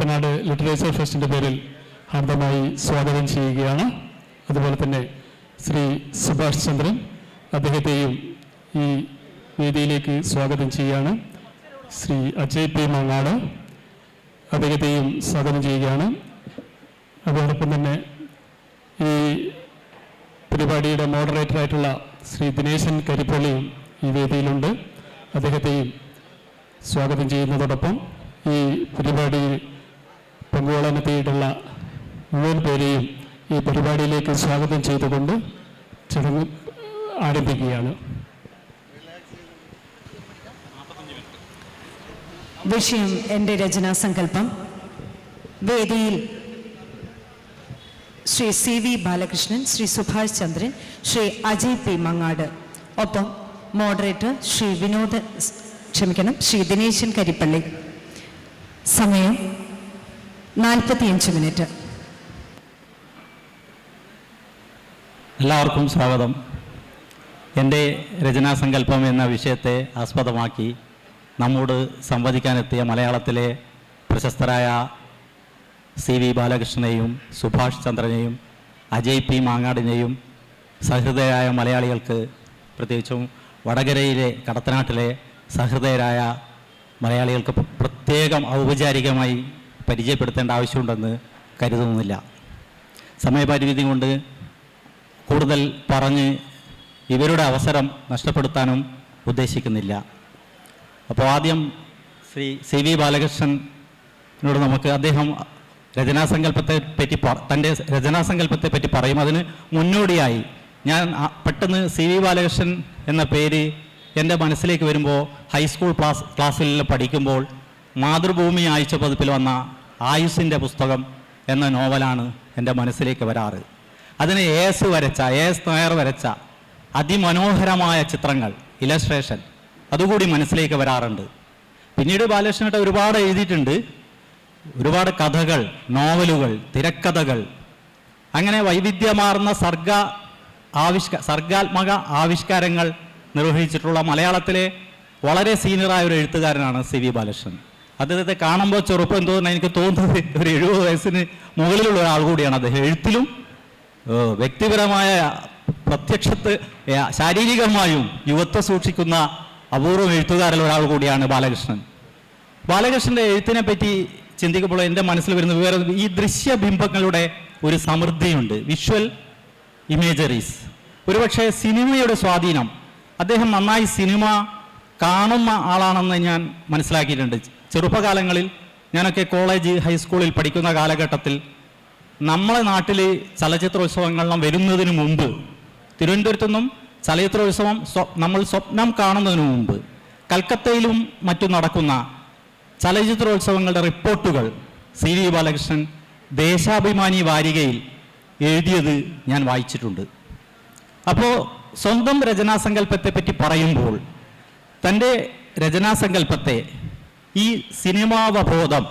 Kuttanad literature ഫെസ്റ്റിൻ്റെ പേരിൽ ഹാർദമായി സ്വാഗതം ചെയ്യുകയാണ്. അതുപോലെ തന്നെ ശ്രീ സുഭാഷ് ചന്ദ്രൻ, അദ്ദേഹത്തെയും ഈ വേദിയിലേക്ക് സ്വാഗതം ചെയ്യുകയാണ്. ശ്രീ അജയ് പി മങ്ങാട്, അദ്ദേഹത്തെയും സ്വാഗതം ചെയ്യുകയാണ്. അതോടൊപ്പം തന്നെ ഈ പരിപാടിയുടെ മോഡറേറ്ററായിട്ടുള്ള ശ്രീ ദിനേശൻ കരിപ്പള്ളിയും ഈ വേദിയിലുണ്ട്. അദ്ദേഹത്തെയും സ്വാഗതം ചെയ്യുന്നതോടൊപ്പം ഈ പരിപാടിയിൽ പങ്കുകൊള്ളാനെത്തിയിട്ടുള്ള മുഴുവൻ പേരെയും ഈ പരിപാടിയിലേക്ക് സ്വാഗതം ചെയ്തുകൊണ്ട് ചടങ്ങ് ആരംഭിക്കുകയാണ്. വിഷയം എൻ്റെ രചനാസങ്കല്പം. വേദിയിൽ ശ്രീ സി വി ബാലകൃഷ്ണൻ, ശ്രീ സുഭാഷ് ചന്ദ്രൻ, ശ്രീ അജയ് പി മങ്ങാട്, ഒപ്പം മോഡറേറ്റർ ശ്രീ ദിനേശൻ കരിപ്പള്ളി. സമയം 45 മിനിറ്റ്. എല്ലാവർക്കും സ്വാഗതം. എൻ്റെ രചനാസങ്കല്പം എന്ന വിഷയത്തെ ആസ്പദമാക്കി നമ്മോട് സംവദിക്കാനെത്തിയ മലയാളത്തിലെ പ്രശസ്തരായ സി വി ബാലകൃഷ്ണനെയും സുഭാഷ് ചന്ദ്രനെയും അജയ് പി മാങ്ങാടിനെയും സഹൃദയരായ മലയാളികൾക്ക്, പ്രത്യേകിച്ചും വടകരയിലെ കടത്തനാട്ടിലെ സഹൃദയരായ മലയാളികൾക്ക് പ്രത്യേകം ഔപചാരികമായി പരിചയപ്പെടുത്തേണ്ട ആവശ്യമുണ്ടെന്ന് കരുതുന്നില്ല. സമയപരിമിതി കൊണ്ട് കൂടുതൽ പറഞ്ഞ് ഇവരുടെ അവസരം നഷ്ടപ്പെടുത്താനും ഉദ്ദേശിക്കുന്നില്ല. അപ്പോൾ ആദ്യം ശ്രീ സി വി ബാലകൃഷ്ണനോട് നമുക്ക് അദ്ദേഹം തൻ്റെ രചനാസങ്കല്പത്തെ പറ്റി പറയും. അതിന് മുന്നോടിയായി ഞാൻ പെട്ടെന്ന് സി വി ബാലകൃഷ്ണൻ എന്ന പേര് എൻ്റെ മനസ്സിലേക്ക് വരുമ്പോൾ ഹൈസ്കൂൾ ക്ലാസ്സിൽ പഠിക്കുമ്പോൾ മാതൃഭൂമി ആഴ്ച പതിപ്പിൽ വന്ന ആയുസിൻ്റെ പുസ്തകം എന്ന നോവലാണ് എൻ്റെ മനസ്സിലേക്ക് വരാറ്. അതിന് എസ് നായർ വരച്ച അതിമനോഹരമായ ചിത്രങ്ങൾ, ഇലസ്ട്രേഷൻ, അതുകൂടി മനസ്സിലേക്ക് വരാറുണ്ട്. പിന്നീട് ബാലകൃഷ്ണൻ ഒരുപാട് എഴുതിയിട്ടുണ്ട്. ഒരുപാട് കഥകൾ, നോവലുകൾ, തിരക്കഥകൾ, അങ്ങനെ വൈവിധ്യമാർന്ന സർഗാത്മക ആവിഷ്കാരങ്ങൾ നിർവഹിച്ചിട്ടുള്ള മലയാളത്തിലെ വളരെ സീനിയറായ ഒരു എഴുത്തുകാരനാണ് സി വി ബാലകൃഷ്ണൻ. അദ്ദേഹത്തെ കാണുമ്പോൾ ചെറുപ്പം എന്തോന്ന് എനിക്ക് തോന്നുന്നത് ഒരു 70 വയസ്സിന് മുകളിലുള്ള ഒരാൾ കൂടിയാണ് അദ്ദേഹം. എഴുത്തിലും വ്യക്തിപരമായ ശാരീരികമായും യുവത്വം സൂക്ഷിക്കുന്ന അപൂർവം എഴുത്തുകാരിൽ ഒരാൾ കൂടിയാണ് ബാലകൃഷ്ണൻ. ബാലകൃഷ്ണൻ്റെ എഴുത്തിനെ പറ്റി ചിന്തിക്കുമ്പോൾ എൻ്റെ മനസ്സിൽ വരുന്ന വേറെ ഈ ദൃശ്യബിംബങ്ങളുടെ ഒരു സമൃദ്ധിയുണ്ട്, വിഷ്വൽ ഇമേജറീസ്. ഒരുപക്ഷെ സിനിമയുടെ സ്വാധീനം, അദ്ദേഹം നന്നായി സിനിമ കാണുന്ന ആളാണെന്ന് ഞാൻ മനസ്സിലാക്കിയിട്ടുണ്ട്. ചെറുപ്പകാലങ്ങളിൽ ഞാനൊക്കെ കോളേജ്, ഹൈസ്കൂളിൽ പഠിക്കുന്ന കാലഘട്ടത്തിൽ നമ്മളെ നാട്ടിൽ ചലച്ചിത്രോത്സവങ്ങളെല്ലാം വരുന്നതിന് മുമ്പ്, തിരുവനന്തപുരത്തു നിന്നും ചലച്ചിത്രോത്സവം നമ്മൾ സ്വപ്നം കാണുന്നതിന് മുമ്പ് കൽക്കത്തയിലും മറ്റും നടക്കുന്ന ചലച്ചിത്രോത്സവങ്ങളുടെ റിപ്പോർട്ടുകൾ സി വി ബാലകൃഷ്ണൻ ദേശാഭിമാനി വാരികയിൽ എഴുതിയത് ഞാൻ വായിച്ചിട്ടുണ്ട്. അപ്പോൾ സ്വന്തം രചനാസങ്കല്പത്തെ പറ്റി പറയുമ്പോൾ തൻ്റെ രചനാസങ്കല്പത്തെ ഈ സിനിമാവബോധം,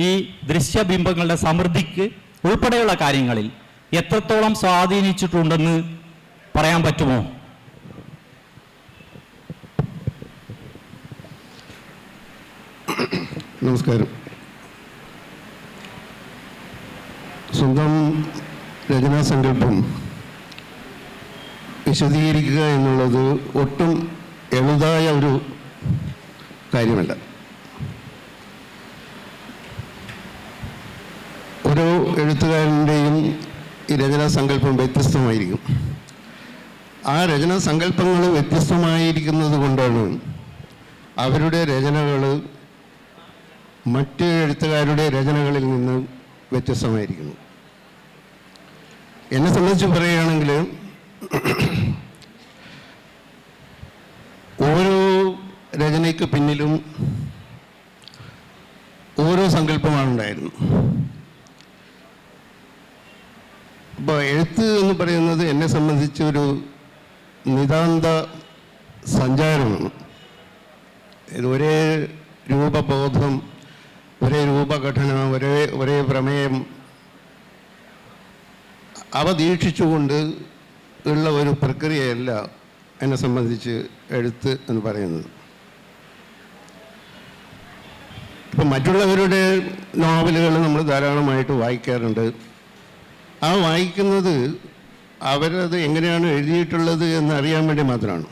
ഈ ദൃശ്യബിംബങ്ങളുടെ സമൃദ്ധിക്ക് ഉൾപ്പെടെയുള്ള കാര്യങ്ങളിൽ എത്രത്തോളം സ്വാധീനിച്ചിട്ടുണ്ടെന്ന് പറയാൻ പറ്റുമോ? നമസ്കാരം. സ്വന്തം രചനാസങ്കല്പം വിശദീകരിക്കുക എന്നുള്ളത് ഒട്ടും എളുതായ ഒരു കാര്യമല്ല. ഓരോ എഴുത്തുകാരൻ്റെയും ഈ രചനാസങ്കല്പം വ്യത്യസ്തമായിരിക്കും. ആ രചനാസങ്കല്പങ്ങൾ വ്യത്യസ്തമായിരിക്കുന്നത് കൊണ്ടാണ് അവരുടെ രചനകൾ മറ്റ് എഴുത്തുകാരുടെ രചനകളിൽ നിന്ന് വ്യത്യസ്തമായിരിക്കുന്നു. എന്നെ സംബന്ധിച്ച് പറയുകയാണെങ്കിൽ ഓരോ രചനയ്ക്ക് പിന്നിലും ഓരോ സങ്കല്പമാണ് ഉണ്ടായിരുന്നു. അപ്പോൾ എഴുത്ത് എന്ന് പറയുന്നത് എന്നെ സംബന്ധിച്ച് ഒരു നിതാന്ത സഞ്ചാരമാണ്. ഇത് ഒരേ രൂപബോധം, ഒരേ രൂപഘടന, ഒരേ പ്രമേയം അവ ദീക്ഷിച്ചുകൊണ്ട് ഉള്ള ഒരു പ്രക്രിയയല്ല എന്നെ സംബന്ധിച്ച് എഴുത്ത് എന്ന് പറയുന്നത്. ഇപ്പം മറ്റുള്ളവരുടെ നോവലുകൾ നമ്മൾ ധാരാളമായിട്ട് വായിക്കാറുണ്ട്. ആ വായിക്കുന്നത് അവരത് എങ്ങനെയാണ് എഴുതിയിട്ടുള്ളത് എന്നറിയാൻ വേണ്ടി മാത്രമാണ്.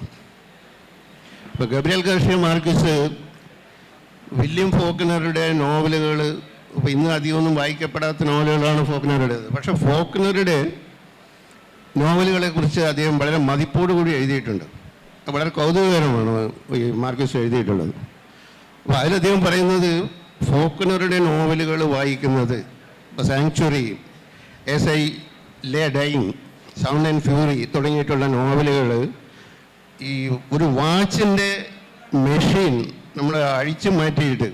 ഇപ്പോൾ ഗബ്രിയേൽ ഗാർഷ്യ മാർക്വസ്, വില്യം ഫോക്നറുടെ നോവലുകൾ, ഇപ്പോൾ ഇന്ന് അധികമൊന്നും വായിക്കപ്പെടാത്ത നോവലുകളാണ് ഫോക്നറുടേത്. പക്ഷേ ഫോക്നറുടെ നോവലുകളെക്കുറിച്ച് അദ്ദേഹം വളരെ മതിപ്പോടുകൂടി എഴുതിയിട്ടുണ്ട്. വളരെ കൗതുകകരമാണ് ഈ മാർക്വസ് എഴുതിയിട്ടുള്ളത്. അപ്പോൾ അതിലദ്ദേഹം പറയുന്നത് ഫോക്നറുടെ നോവലുകൾ വായിക്കുന്നത്, ഇപ്പോൾ sanctuary, S I Leh dying, sound and fury തുടങ്ങിയിട്ടുള്ള നോവലുകൾ ഈ ഒരു വാച്ചിൻ്റെ മെഷീൻ നമ്മൾ അഴിച്ചു മാറ്റിയിട്ട്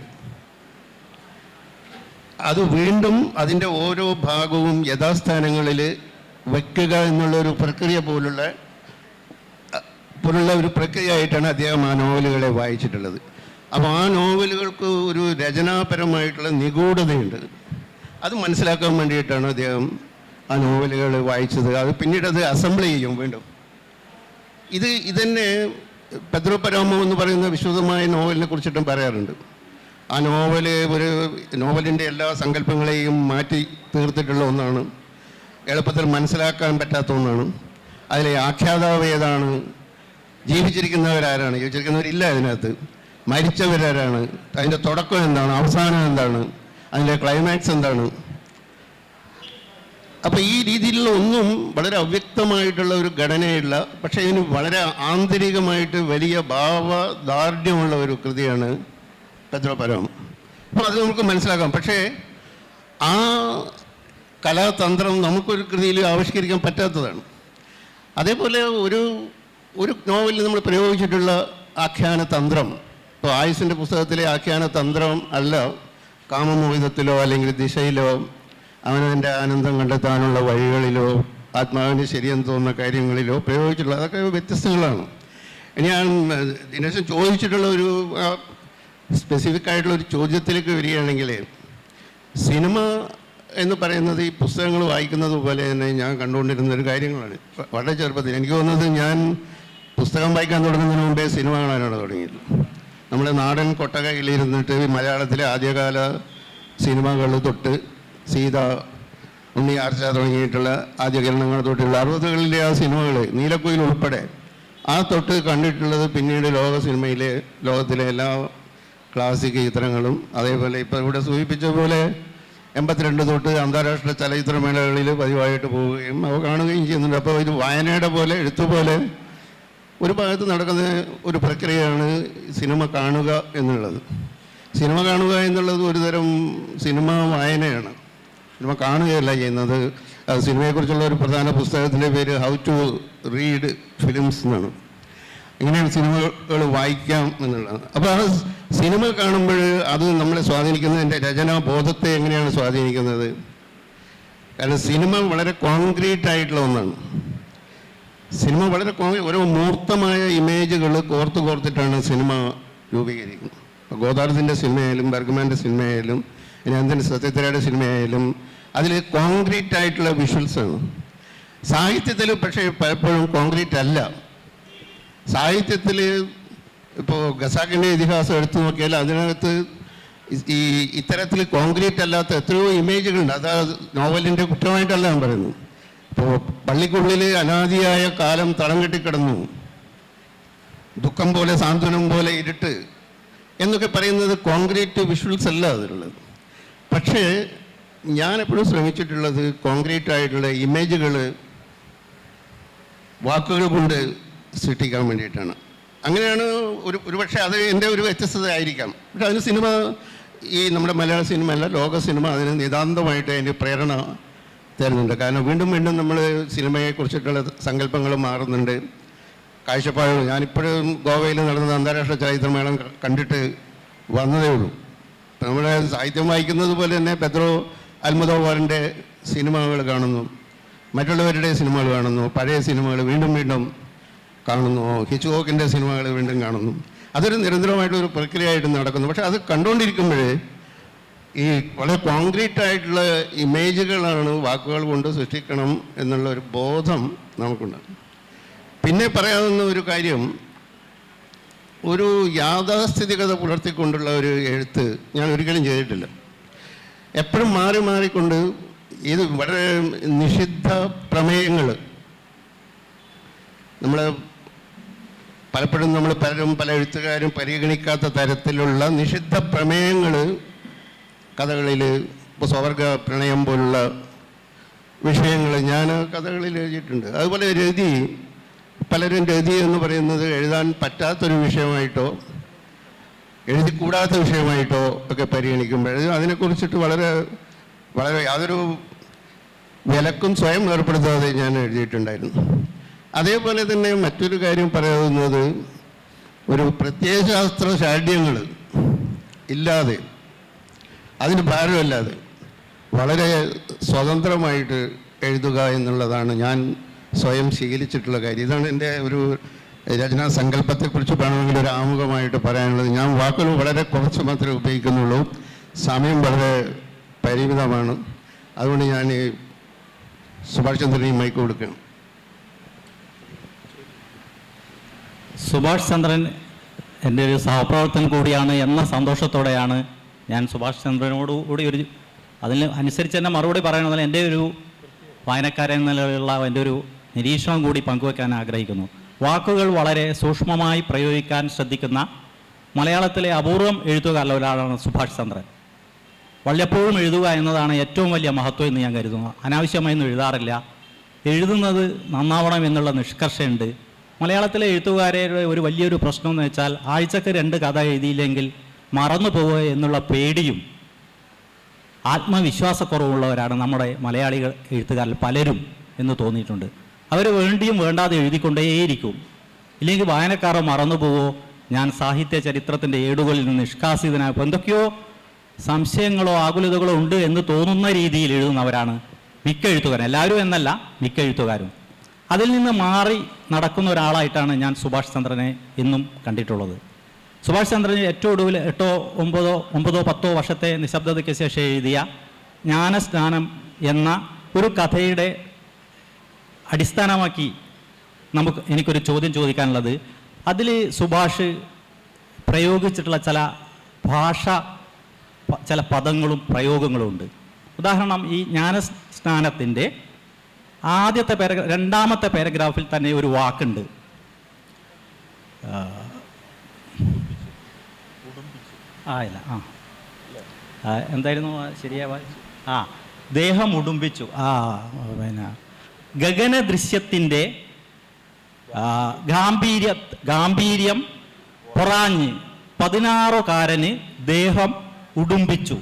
അത് വീണ്ടും അതിൻ്റെ ഓരോ ഭാഗവും യഥാസ്ഥാനങ്ങളിൽ വയ്ക്കുക എന്നുള്ളൊരു പ്രക്രിയ പോലുള്ള ഒരു പ്രക്രിയ ആയിട്ടാണ് അദ്ദേഹം ആ നോവലുകളെ വായിച്ചിട്ടുള്ളത്. അപ്പോൾ ആ നോവലുകൾക്ക് ഒരു രചനാപരമായിട്ടുള്ള നിഗൂഢതയുണ്ട്. അത് മനസ്സിലാക്കാൻ വേണ്ടിയിട്ടാണ് അദ്ദേഹം ആ നോവലുകൾ വായിച്ചത്. അത് പിന്നീട് അത് അസംബിൾ ചെയ്യും വീണ്ടും. ഇതന്നെ പെദ്രോ പരാമോ എന്ന് പറയുന്ന വിശുദ്ധമായ നോവലിനെ കുറിച്ചിട്ടും പറയാറുണ്ട്. ആ നോവലിൻ്റെ എല്ലാ സങ്കല്പങ്ങളെയും മാറ്റി തീർത്തിട്ടുള്ള ഒന്നാണ്, എളുപ്പത്തിൽ മനസ്സിലാക്കാൻ പറ്റാത്ത ഒന്നാണ്. അതിലെ ആഖ്യാതാവ് ഏതാണ്, ജീവിച്ചിരിക്കുന്നവരാരാണ്, ജീവിച്ചിരിക്കുന്നവരില്ല അതിനകത്ത്, മരിച്ചവരാരാണ്, അതിൻ്റെ തുടക്കം എന്താണ്, അവസാനം എന്താണ്, അതിൻ്റെ ക്ലൈമാക്സ് എന്താണ്. അപ്പോൾ ഈ രീതിയിലുള്ള ഒന്നും വളരെ അവ്യക്തമായിട്ടുള്ള ഒരു ഘടനയുള്ള, പക്ഷേ ഇതിന് വളരെ ആന്തരികമായിട്ട് വലിയ ഭാവദാർഢ്യമുള്ള ഒരു കൃതിയാണ് പെദ്രോ പരാമോ. അപ്പോൾ അത് നമുക്ക് മനസ്സിലാക്കാം. പക്ഷേ ആ കലാതന്ത്രം നമുക്കൊരു കൃതിയിൽ ആവിഷ്കരിക്കാൻ പറ്റാത്തതാണ്. അതേപോലെ ഒരു നോവലിൽ നമ്മൾ പ്രയോഗിച്ചിട്ടുള്ള ആഖ്യാന തന്ത്രം, ഇപ്പോൾ ആയുസിൻ്റെ പുസ്തകത്തിലെ ആഖ്യാന തന്ത്രം അല്ല കാമമോഹിതത്തിലോ അല്ലെങ്കിൽ ദിശയിലോ അവനവൻ്റെ ആനന്ദം കണ്ടെത്താനുള്ള വഴികളിലോ ആത്മാവിന് ശരിയെന്ന് തോന്നുന്ന കാര്യങ്ങളിലോ പ്രയോഗിച്ചിട്ടുള്ള, അതൊക്കെ വ്യത്യസ്തങ്ങളാണ്. ഞാൻ ദിനേശൻ ചോദിച്ചിട്ടുള്ള ഒരു സ്പെസിഫിക് ആയിട്ടുള്ള ഒരു ചോദ്യത്തിലേക്ക് വരികയാണെങ്കിൽ, സിനിമ എന്ന് പറയുന്നത് ഈ പുസ്തകങ്ങൾ വായിക്കുന്നത് പോലെ തന്നെ ഞാൻ കണ്ടുകൊണ്ടിരുന്ന ഒരു കാര്യങ്ങളാണ്. വളരെ ചെറുപ്പത്തിൽ എനിക്ക് തോന്നുന്നത് ഞാൻ പുസ്തകം വായിക്കാൻ തുടങ്ങുന്നതിന് മുമ്പേ സിനിമ കാണാനാണ് തുടങ്ങിയത്. നമ്മുടെ നാടൻ കൊട്ടകയിലിരുന്നിട്ട് മലയാളത്തിലെ ആദ്യകാല സിനിമകൾ തൊട്ട് സീത, ഉണ്ണി ആർച്ച തുടങ്ങിയിട്ടുള്ള ആദ്യ കിരണങ്ങൾ തൊട്ടുള്ള 60കളിലെ ആ സിനിമകൾ, നീലക്കുയിൽ ഉൾപ്പെടെ ആ തൊട്ട് കണ്ടിട്ടുള്ളത് പിന്നീട് ലോകത്തിലെ എല്ലാ ക്ലാസിക് ചിത്രങ്ങളും, അതേപോലെ ഇപ്പോൾ ഇവിടെ സൂചിപ്പിച്ച പോലെ 82 തൊട്ട് അന്താരാഷ്ട്ര ചലച്ചിത്രമേളകളിൽ പതിവായിട്ട് പോവുകയും അവ കാണുകയും ചെയ്യുന്നുണ്ട്. അപ്പോൾ ഇത് വായനയുടെ പോലെ, എഴുത്തുപോലെ ഒരു ഭാഗത്ത് നടക്കുന്ന ഒരു പ്രക്രിയയാണ് സിനിമ കാണുക എന്നുള്ളത്. സിനിമ കാണുക എന്നുള്ളത് ഒരു തരം സിനിമ വായനയാണ്. സിനിമ കാണുകയല്ല ചെയ്യുന്നത്. സിനിമയെക്കുറിച്ചുള്ള ഒരു പ്രധാന പുസ്തകത്തിൻ്റെ പേര് ഹൗ ടു റീഡ് ഫിലിംസ് എന്നാണ്. ഇങ്ങനെയാണ് സിനിമകൾ വായിക്കാം എന്നുള്ളത്. അപ്പോൾ ആ സിനിമ കാണുമ്പോൾ അത് നമ്മളെ സ്വാധീനിക്കുന്നതിൻ്റെ രചനാബോധത്തെ എങ്ങനെയാണ് സ്വാധീനിക്കുന്നത്? കാരണം സിനിമ വളരെ കോൺക്രീറ്റ് ആയിട്ടുള്ള ഒന്നാണ്. സിനിമ വളരെ ഓരോ മൂർത്തമായ ഇമേജുകൾ കോർത്തിട്ടാണ് സിനിമ രൂപീകരിക്കുന്നത്. ഇപ്പോൾ ഗോദാർദിൻ്റെ സിനിമയായാലും ബർഗ്മാൻ്റെ സിനിമയായാലും അനന്തൻ സത്യത്തിരയുടെ സിനിമയായാലും അതിൽ കോൺക്രീറ്റ് ആയിട്ടുള്ള വിഷ്വൽസാണ്. സാഹിത്യത്തിൽ പക്ഷേ പലപ്പോഴും കോൺക്രീറ്റ് അല്ല. സാഹിത്യത്തിൽ ഇപ്പോൾ ഖസാക്കിൻ്റെ ഇതിഹാസം എടുത്തു നോക്കിയാൽ അതിനകത്ത് ഇത്തരത്തിൽ കോൺക്രീറ്റ് അല്ലാത്ത എത്രയോ ഇമേജുകളുണ്ട്. അത് നോവലിൻ്റെ കുറ്റമായിട്ടല്ല ഞാൻ പറയുന്നത്. ഇപ്പോൾ പള്ളിക്കുള്ളിൽ അനാദിയായ കാലം തളം കെട്ടിക്കിടന്നു, ദുഃഖം പോലെ സാന്ത്വനം പോലെ ഇരുട്ട് എന്നൊക്കെ പറയുന്നത് കോൺക്രീറ്റ് വിഷ്വൽസ് അല്ല അതിലുള്ളത്. പക്ഷേ ഞാൻ എപ്പോഴും ശ്രമിച്ചിട്ടുള്ളത് കോൺക്രീറ്റ് ആയിട്ടുള്ള ഇമേജുകൾ വാക്കുകൾ കൊണ്ട് സൃഷ്ടിക്കാൻ വേണ്ടിയിട്ടാണ്. അങ്ങനെയാണ് ഒരു പക്ഷേ അത് എൻ്റെ ഒരു വ്യത്യസ്തത ആയിരിക്കാം. പക്ഷെ അതിന് സിനിമ, ഈ നമ്മുടെ മലയാള സിനിമ അല്ല, ലോക സിനിമ അതിന് നിതാന്തമായിട്ട് അതിൻ്റെ പ്രേരണ തരുന്നുണ്ട്. കാരണം വീണ്ടും വീണ്ടും നമ്മൾ സിനിമയെക്കുറിച്ചിട്ടുള്ള സങ്കല്പങ്ങൾ മാറുന്നുണ്ട്, കാഴ്ചപ്പാടുകൾ. ഞാനിപ്പോഴും ഗോവയിൽ നടന്ന അന്താരാഷ്ട്ര ചലച്ചിത്രമേളം കണ്ടിട്ട് വന്നതേ ഉള്ളൂ. ഇപ്പം നമ്മുടെ സാഹിത്യം വായിക്കുന്നത് പോലെ തന്നെ പെദ്രോ അൽമോദോവാറിൻ്റെ സിനിമകൾ കാണുന്നു, മറ്റുള്ളവരുടെ സിനിമകൾ കാണുന്നു, പഴയ സിനിമകൾ വീണ്ടും വീണ്ടും കാണുന്നു, ഹിച്ച്കോക്കിൻ്റെ സിനിമകൾ വീണ്ടും കാണുന്നു. അതൊരു നിരന്തരമായിട്ടൊരു പ്രക്രിയയായിട്ട് നടക്കുന്നു. പക്ഷെ അത് കണ്ടുകൊണ്ടിരിക്കുമ്പോഴേ ഈ വളരെ കോൺക്രീറ്റ് ആയിട്ടുള്ള ഇമേജുകളാണ് വാക്കുകൾ കൊണ്ട് സൃഷ്ടിക്കണം എന്നുള്ള ഒരു ബോധം നമുക്കുണ്ട്. പിന്നെ പറയാവുന്ന ഒരു കാര്യം, ഒരു യാഥാസ്ഥിതികത പുലർത്തിക്കൊണ്ടുള്ള ഒരു എഴുത്ത് ഞാൻ ഒരിക്കലും ചെയ്തിട്ടില്ല. എപ്പോഴും മാറി മാറിക്കൊണ്ട് ഇത് വളരെ നിഷിദ്ധ പ്രമേയങ്ങൾ പലപ്പോഴും പല എഴുത്തുകാരും പരിഗണിക്കാത്ത തരത്തിലുള്ള നിഷിദ്ധ പ്രമേയങ്ങൾ കഥകളിൽ, ഇപ്പോൾ സ്വവർഗ പ്രണയം പോലുള്ള വിഷയങ്ങൾ ഞാൻ കഥകളിൽ എഴുതിയിട്ടുണ്ട്. അതുപോലെ രതി, പലരും രതി എന്ന് പറയുന്നത് എഴുതാൻ പറ്റാത്തൊരു വിഷയമായിട്ടോ എഴുതിക്കൂടാത്ത വിഷയമായിട്ടോ ഒക്കെ പരിഗണിക്കുമ്പോൾ അതിനെക്കുറിച്ചിട്ട് വളരെ വളരെ യാതൊരു വിലക്കും സ്വയം ഏർപ്പെടുത്താതെ ഞാൻ എഴുതിയിട്ടുണ്ടായിരുന്നു. അതേപോലെ തന്നെ മറ്റൊരു കാര്യം പറയുന്നത്, ഒരു പ്രത്യയശാസ്ത്ര ശാഠ്യങ്ങൾ ഇല്ലാതെ, അതിന് ഭാരമല്ലാതെ വളരെ സ്വതന്ത്രമായിട്ട് എഴുതുക എന്നുള്ളതാണ് ഞാൻ സ്വയം ശീലിച്ചിട്ടുള്ള കാര്യം. ഇതാണ് എൻ്റെ ഒരു രചനാ സങ്കല്പത്തെക്കുറിച്ച് വേണമെങ്കിൽ ഒരു ആമുഖമായിട്ട് പറയാനുള്ളത്. ഞാൻ വാക്കുകൾ വളരെ കുറച്ച് മാത്രമേ ഉപയോഗിക്കുന്നുള്ളൂ, സമയം വളരെ പരിമിതമാണ്. അതുകൊണ്ട് ഞാൻ സുഭാഷ് ചന്ദ്രന് മൈക്ക് കൊടുക്കണം. സുഭാഷ് ചന്ദ്രൻ എൻ്റെ ഒരു സഹപ്രവർത്തകൻ കൂടിയാണ് എന്ന സന്തോഷത്തോടെയാണ് ഞാൻ സുഭാഷ് ചന്ദ്രനോട് കൂടി അതിന് അനുസരിച്ച് തന്നെ മറുപടി പറയണമെന്നാൽ എൻ്റെ ഒരു വായനക്കാരൻ നിലയിലുള്ള എൻ്റെ ഒരു നിരീക്ഷണം കൂടി പങ്കുവയ്ക്കാൻ ആഗ്രഹിക്കുന്നു. വാക്കുകൾ വളരെ സൂക്ഷ്മമായി പ്രയോഗിക്കാൻ ശ്രദ്ധിക്കുന്ന മലയാളത്തിലെ അപൂർവം എഴുത്തുകാരിൽ ഒരാളാണ് സുഭാഷ് ചന്ദ്രൻ. വല്ലപ്പോഴും എഴുതുക എന്നതാണ് ഏറ്റവും വലിയ മഹത്വം എന്ന് ഞാൻ കരുതുന്നു. അനാവശ്യമായൊന്നും എഴുതാറില്ല. എഴുതുന്നത് നന്നാവണം എന്നുള്ള നിഷ്കർഷയുണ്ട്. മലയാളത്തിലെ എഴുത്തുകാരുടെ ഒരു വലിയൊരു പ്രശ്നം എന്ന് വെച്ചാൽ ആഴ്ചക്ക് 2 കഥ എഴുതിയില്ലെങ്കിൽ മറന്നു പോവുക എന്നുള്ള പേടിയും ആത്മവിശ്വാസക്കുറവുള്ളവരാണ് നമ്മുടെ മലയാളികൾ എഴുത്തുകാരിൽ പലരും എന്ന് തോന്നിയിട്ടുണ്ട്. അവർ വേണ്ടിയും വേണ്ടാതെ എഴുതിക്കൊണ്ടേയിരിക്കും. ഇല്ലെങ്കിൽ വായനക്കാരോ മറന്നു പോവോ, ഞാൻ സാഹിത്യ ചരിത്രത്തിൻ്റെ ഏടുകളിൽ നിന്ന് നിഷ്കാസിതനായപ്പോൾ എന്തൊക്കെയോ സംശയങ്ങളോ ആകുലതകളോ ഉണ്ട് എന്ന് തോന്നുന്ന രീതിയിൽ എഴുതുന്നവരാണ് മിക്ക എഴുത്തുകാരും. എല്ലാവരും എന്നല്ല, മിക്ക എഴുത്തുകാരും. അതിൽ നിന്ന് മാറി നടക്കുന്ന ഒരാളായിട്ടാണ് ഞാൻ സുഭാഷ് ചന്ദ്രനെ എന്നും കണ്ടിട്ടുള്ളത്. സുഭാഷ് ചന്ദ്രന് ഏറ്റവും ഒടുവിൽ 8, 9, 10 വർഷത്തെ നിശബ്ദതയ്ക്ക് ശേഷം എഴുതിയ ജ്ഞാനസ്നാനം എന്ന ഒരു കഥയുടെ അടിസ്ഥാനമാക്കി എനിക്കൊരു ചോദ്യം ചോദിക്കാനുള്ളത്, അതിൽ സുഭാഷ് പ്രയോഗിച്ചിട്ടുള്ള ചില പദങ്ങളും പ്രയോഗങ്ങളും ഉണ്ട്. ഉദാഹരണം, ഈ ജ്ഞാനസ്നാനത്തിൻ്റെ ആദ്യത്തെ രണ്ടാമത്തെ പാരഗ്രാഫിൽ തന്നെ ഒരു വാക്കുണ്ട്, എന്തായിരുന്നു ശരിയാ? ദേഹം ഉടുമ്പിച്ചു. പിന്നെ ഗഗനദൃശ്യത്തിൻ്റെ ഗാംഭീര്യം പൊറാഞ്ഞ് 16കാരന് ദേഹം ഉടുമ്പിച്ചു.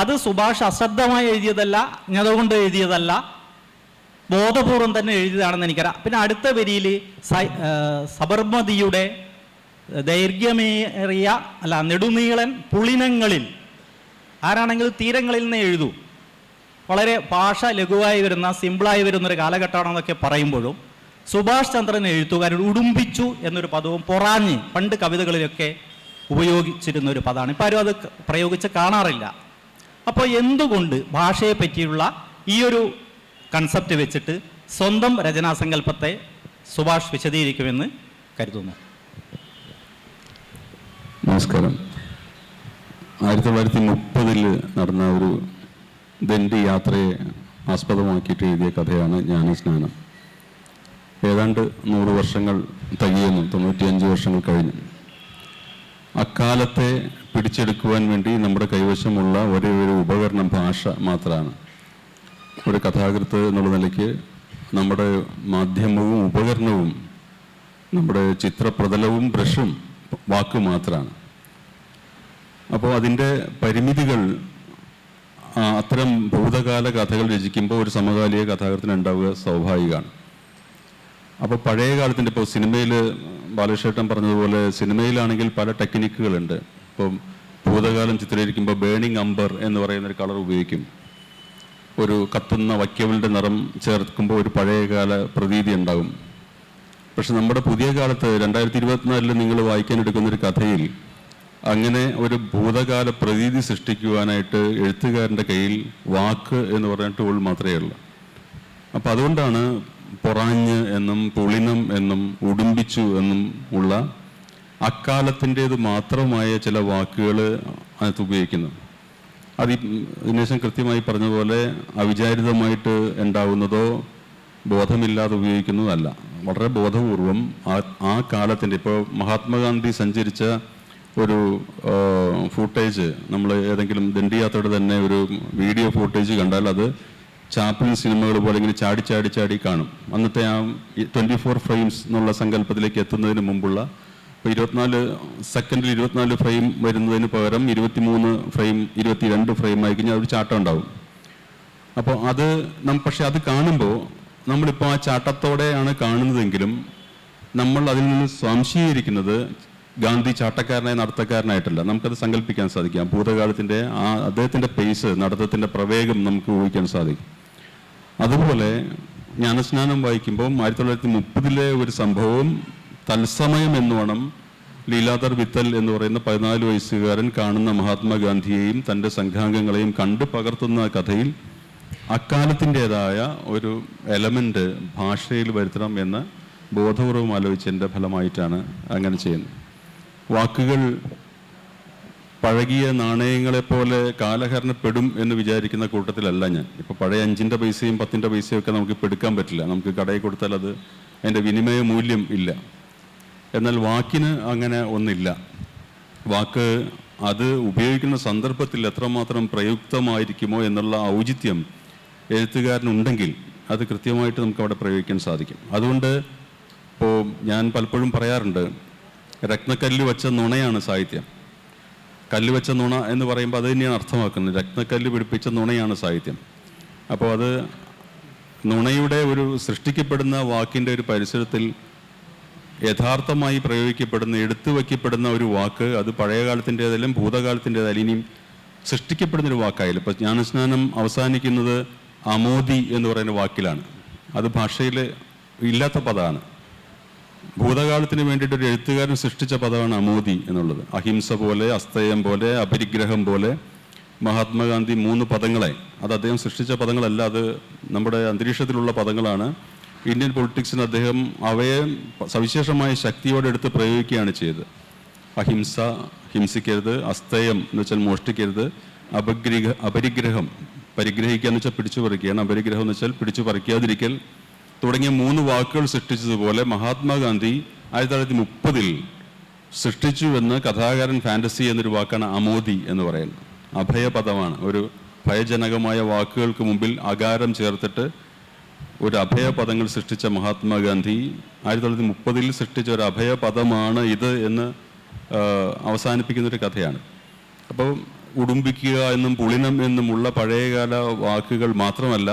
അത് സുഭാഷ് അശ്രദ്ധമായി എഴുതിയതല്ല, അതുകൊണ്ട് എഴുതിയതല്ല, ബോധപൂർവം തന്നെ എഴുതിയതാണെന്ന് എനിക്കറിയാം. പിന്നെ അടുത്ത വരിയിൽ സബർമതിയുടെ ദൈർഘ്യമേറിയ നെടുനീളൻ പുളിനങ്ങളിൽ, ആരാണെങ്കിൽ തീരങ്ങളിൽ നിന്ന് എഴുതൂ, വളരെ ഭാഷ ലഘുവായി വരുന്ന സിമ്പിളായി വരുന്നൊരു കാലഘട്ടമാണെന്നൊക്കെ പറയുമ്പോഴും സുഭാഷ് ചന്ദ്രൻ എഴുത്തുകാരൻ ഉടുമ്പിച്ചു എന്നൊരു പദവും പൊറാഞ്ഞ് പണ്ട് കവിതകളിലൊക്കെ ഉപയോഗിച്ചിരുന്ന ഒരു പദമാണ്. ഇപ്പം ആരും അത് പ്രയോഗിച്ച് കാണാറില്ല. അപ്പോൾ എന്തുകൊണ്ട് ഭാഷയെ പറ്റിയുള്ള ഈ ഒരു കൺസെപ്റ്റ് വെച്ചിട്ട് സ്വന്തം രചനാസങ്കല്പത്തെ സുഭാഷ് വിശദീകരിക്കുമെന്ന് കരുതുന്നു? നമസ്കാരം. 1930 നടന്ന ഒരു ദണ്ഡി യാത്രയെ ആസ്പദമാക്കിയിട്ട് എഴുതിയ കഥയാണ് ജ്ഞാനസ്നാനം. ഏതാണ്ട് 100 വർഷങ്ങൾ തികയുന്നു, 95 വർഷങ്ങൾ കഴിഞ്ഞു. അക്കാലത്തെ പിടിച്ചെടുക്കുവാൻ വേണ്ടി നമ്മുടെ കൈവശമുള്ള ഒരേ ഒരു ഉപകരണം ഭാഷ മാത്രമാണ്. ഒരു കഥാകൃത്ത് എന്നുള്ള നിലയ്ക്ക് നമ്മുടെ മാധ്യമവും ഉപകരണവും നമ്മുടെ ചിത്രപ്രതലവും ബ്രഷും വാക്ക് മാത്രമാണ്. അപ്പോൾ അതിൻ്റെ പരിമിതികൾ അത്തരം ഭൂതകാല കഥകൾ രചിക്കുമ്പോൾ ഒരു സമകാലിക കഥാകൃത്തിന് ഉണ്ടാവുക സ്വാഭാവികമാണ്. അപ്പോൾ പഴയ കാലത്തിൻ്റെ, ഇപ്പോൾ സിനിമയിൽ ബാലകൃഷ്ണൻ പറഞ്ഞതുപോലെ സിനിമയിലാണെങ്കിൽ പല ടെക്നിക്കുകളുണ്ട്. ഇപ്പം ഭൂതകാലം ചിത്രീകരിക്കുമ്പോൾ ബേണിംഗ് അംബർ എന്ന് പറയുന്നൊരു കളർ ഉപയോഗിക്കും. ഒരു കത്തുന്ന വൈക്കവലിൻ്റെ നിറം ചേർക്കുമ്പോൾ ഒരു പഴയകാല പ്രതീതി ഉണ്ടാകും. പക്ഷെ നമ്മുടെ പുതിയ കാലത്ത് 2024 നിങ്ങൾ വായിക്കാനെടുക്കുന്നൊരു കഥയിൽ അങ്ങനെ ഒരു ഭൂതകാല പ്രതീതി സൃഷ്ടിക്കുവാനായിട്ട് എഴുത്തുകാരൻ്റെ കയ്യിൽ വാക്ക് എന്ന് പറയുന്ന ടൂൾ മാത്രമേ ഉള്ളൂ. അപ്പം അതുകൊണ്ടാണ് പൊറാഞ്ഞ് എന്നും പുളിനം എന്നും ഉടുമ്പിച്ചു എന്നും ഉള്ള അക്കാലത്തിൻ്റേത് മാത്രമായ ചില വാക്കുകൾ അതിനകത്ത് ഉപയോഗിക്കുന്നു. അത് ദിനേശൻ കൃത്യമായി പറഞ്ഞതുപോലെ അവിചാരിതമായിട്ട് ഉണ്ടാവുന്നതോ ബോധമില്ലാതെ ഉപയോഗിക്കുന്നതല്ല. വളരെ ബോധപൂർവം ആ കാലത്തിൻ്റെ, ഇപ്പോൾ മഹാത്മാഗാന്ധി സഞ്ചരിച്ച ഒരു ഫൂട്ടേജ്, നമ്മൾ ഏതെങ്കിലും ദണ്ഡിയാത്രയുടെ തന്നെ ഒരു വീഡിയോ ഫൂട്ടേജ് കണ്ടാൽ അത് ചാപ്ലിൻ സിനിമകൾ പോലെ ഇങ്ങനെ ചാടി ചാടി ചാടി കാണും. അന്നത്തെ ആ 24 ഫ്രെയിംസ് എന്നുള്ള സങ്കല്പത്തിലേക്ക് എത്തുന്നതിന് മുമ്പുള്ള, ഇപ്പോൾ 24 സെക്കൻഡിൽ 24 ഫ്രെയിം വരുന്നതിന് പകരം 23 ഫ്രെയിം 22 ഫ്രെയിം ആയി കഴിഞ്ഞാൽ ഒരു ചാട്ടം ഉണ്ടാവും. അപ്പോൾ അത് പക്ഷെ അത് കാണുമ്പോൾ നമ്മളിപ്പോൾ ആ ചാട്ടത്തോടെയാണ് കാണുന്നതെങ്കിലും നമ്മൾ അതിൽ നിന്ന് സംശയീകരിക്കുന്നത് ഗാന്ധി ചാട്ടക്കാരനായ നടത്തക്കാരനായിട്ടല്ല. നമുക്കത് സങ്കല്പിക്കാൻ സാധിക്കാം. ഭൂതകാലത്തിൻ്റെ അദ്ദേഹത്തിൻ്റെ പേസ്, നടത്തത്തിൻ്റെ പ്രവേഗം നമുക്ക് ഊഹിക്കാൻ സാധിക്കും. അതുപോലെ ജ്ഞാനസ്നാനം വായിക്കുമ്പോൾ 1930 ഒരു സംഭവം തത്സമയം എന്നോണം ലീലാധർ വിത്തൽ എന്ന് പറയുന്ന 14 വയസ്സുകാരൻ കാണുന്ന മഹാത്മാഗാന്ധിയെയും തൻ്റെ സംഘാംഗങ്ങളെയും കണ്ടു പകർത്തുന്ന കഥയിൽ അക്കാലത്തിൻ്റെതായ ഒരു എലമെൻ്റ് ഭാഷയിൽ വരുത്തണം എന്ന് ബോധപൂർവം ആലോചിച്ചതിൻ്റെ ഫലമായിട്ടാണ് അങ്ങനെ ചെയ്യുന്നത്. വാക്കുകൾ പഴകിയ നാണയങ്ങളെപ്പോലെ കാലഹരണപ്പെടും എന്ന് വിചാരിക്കുന്ന കൂട്ടത്തിലല്ല ഞാൻ. ഇപ്പോൾ പഴയ 5 പൈസയും 10 പൈസയും ഒക്കെ നമുക്ക് ഇപ്പോൾ എടുക്കാൻ പറ്റില്ല. നമുക്ക് കടയിൽ കൊടുത്താൽ അത് അതിൻ്റെ വിനിമയ മൂല്യം ഇല്ല. എന്നാൽ വാക്കിന് അങ്ങനെ ഒന്നില്ല. വാക്ക് അത് ഉപയോഗിക്കുന്ന സന്ദർഭത്തിൽ എത്രമാത്രം പ്രയുക്തമായിരിക്കുമോ എന്നുള്ള ഔചിത്യം എഴുത്തുകാരനുണ്ടെങ്കിൽ അത് കൃത്യമായിട്ട് നമുക്ക് അവിടെ പ്രയോഗിക്കാൻ സാധിക്കും. അതുകൊണ്ട് ഇപ്പോൾ ഞാൻ പലപ്പോഴും പറയാറുണ്ട്, രത്നക്കല്ല് വെച്ച നുണയാണ് സാഹിത്യം. കല്ല് വെച്ച നുണ എന്ന് പറയുമ്പോൾ അത് തന്നെയാണ് അർത്ഥമാക്കുന്നത്. രത്നക്കല്ല് പിടിപ്പിച്ച നുണയാണ് സാഹിത്യം. അപ്പോൾ അത് നുണയുടെ ഒരു സൃഷ്ടിക്കപ്പെടുന്ന വാക്കിൻ്റെ ഒരു പരിസരത്തിൽ യഥാർത്ഥമായി പ്രയോഗിക്കപ്പെടുന്ന, എടുത്തു വയ്ക്കപ്പെടുന്ന ഒരു വാക്ക്, അത് പഴയ കാലത്തിൻ്റേതായാലും ഭൂതകാലത്തിൻ്റേതായാലും ഇനിയും സൃഷ്ടിക്കപ്പെടുന്നൊരു വാക്കായാലും. ഇപ്പോൾ ജ്ഞാനസ്നാനം അവസാനിക്കുന്നത് അമോദി എന്ന് പറയുന്ന വാക്കിലാണ്. അത് ഭാഷയിൽ ഇല്ലാത്ത പദമാണ്. ഭൂതകാലത്തിന് വേണ്ടിയിട്ട് ഒരു എഴുത്തുകാരൻ സൃഷ്ടിച്ച പദമാണ് അമോദി എന്നുള്ളത്. അഹിംസ പോലെ, അസ്തയം പോലെ, അപരിഗ്രഹം പോലെ മഹാത്മാഗാന്ധി 3 പദങ്ങളെ, അത് അദ്ദേഹം സൃഷ്ടിച്ച പദങ്ങളല്ല, അത് നമ്മുടെ അന്തരീക്ഷത്തിലുള്ള പദങ്ങളാണ്. ഇന്ത്യൻ പൊളിറ്റിക്സിന് അദ്ദേഹം അവയെ സവിശേഷമായ ശക്തിയോടെ എടുത്ത് പ്രയോഗിക്കുകയാണ് ചെയ്തത്. അഹിംസ, ഹിംസിക്കരുത്; അസ്തയം എന്ന് വെച്ചാൽ മോഷ്ടിക്കരുത്; അപരിഗ്രഹം, പരിഗ്രഹിക്കുക എന്ന് വെച്ചാൽ പിടിച്ചു പറിക്കുകയാണ്; അപരിഗ്രഹം എന്ന് വെച്ചാൽ പിടിച്ചു പറിക്കാതിരിക്കൽ തുടങ്ങിയ 3 വാക്കുകൾ സൃഷ്ടിച്ചതുപോലെ മഹാത്മാഗാന്ധി 1930 സൃഷ്ടിച്ചുവെന്ന് കഥാകാരൻ ഫാൻറ്റസി എന്നൊരു വാക്കാണ് അമോദി എന്ന് പറയുന്നത്. അഭയപദമാണ്. ഒരു ഭയജനകമായ വാക്കുകൾക്ക് മുമ്പിൽ അകാരം ചേർത്തിട്ട് ഒരു അഭയപദങ്ങൾ സൃഷ്ടിച്ച മഹാത്മാഗാന്ധി 1930 സൃഷ്ടിച്ച ഒരു അഭയപദമാണ് ഇത് എന്ന് അവസാനിപ്പിക്കുന്നൊരു കഥയാണ്. അപ്പോൾ ഉടുമ്പിക്കുക എന്നും പുളിനം എന്നുമുള്ള പഴയകാല വാക്കുകൾ മാത്രമല്ല,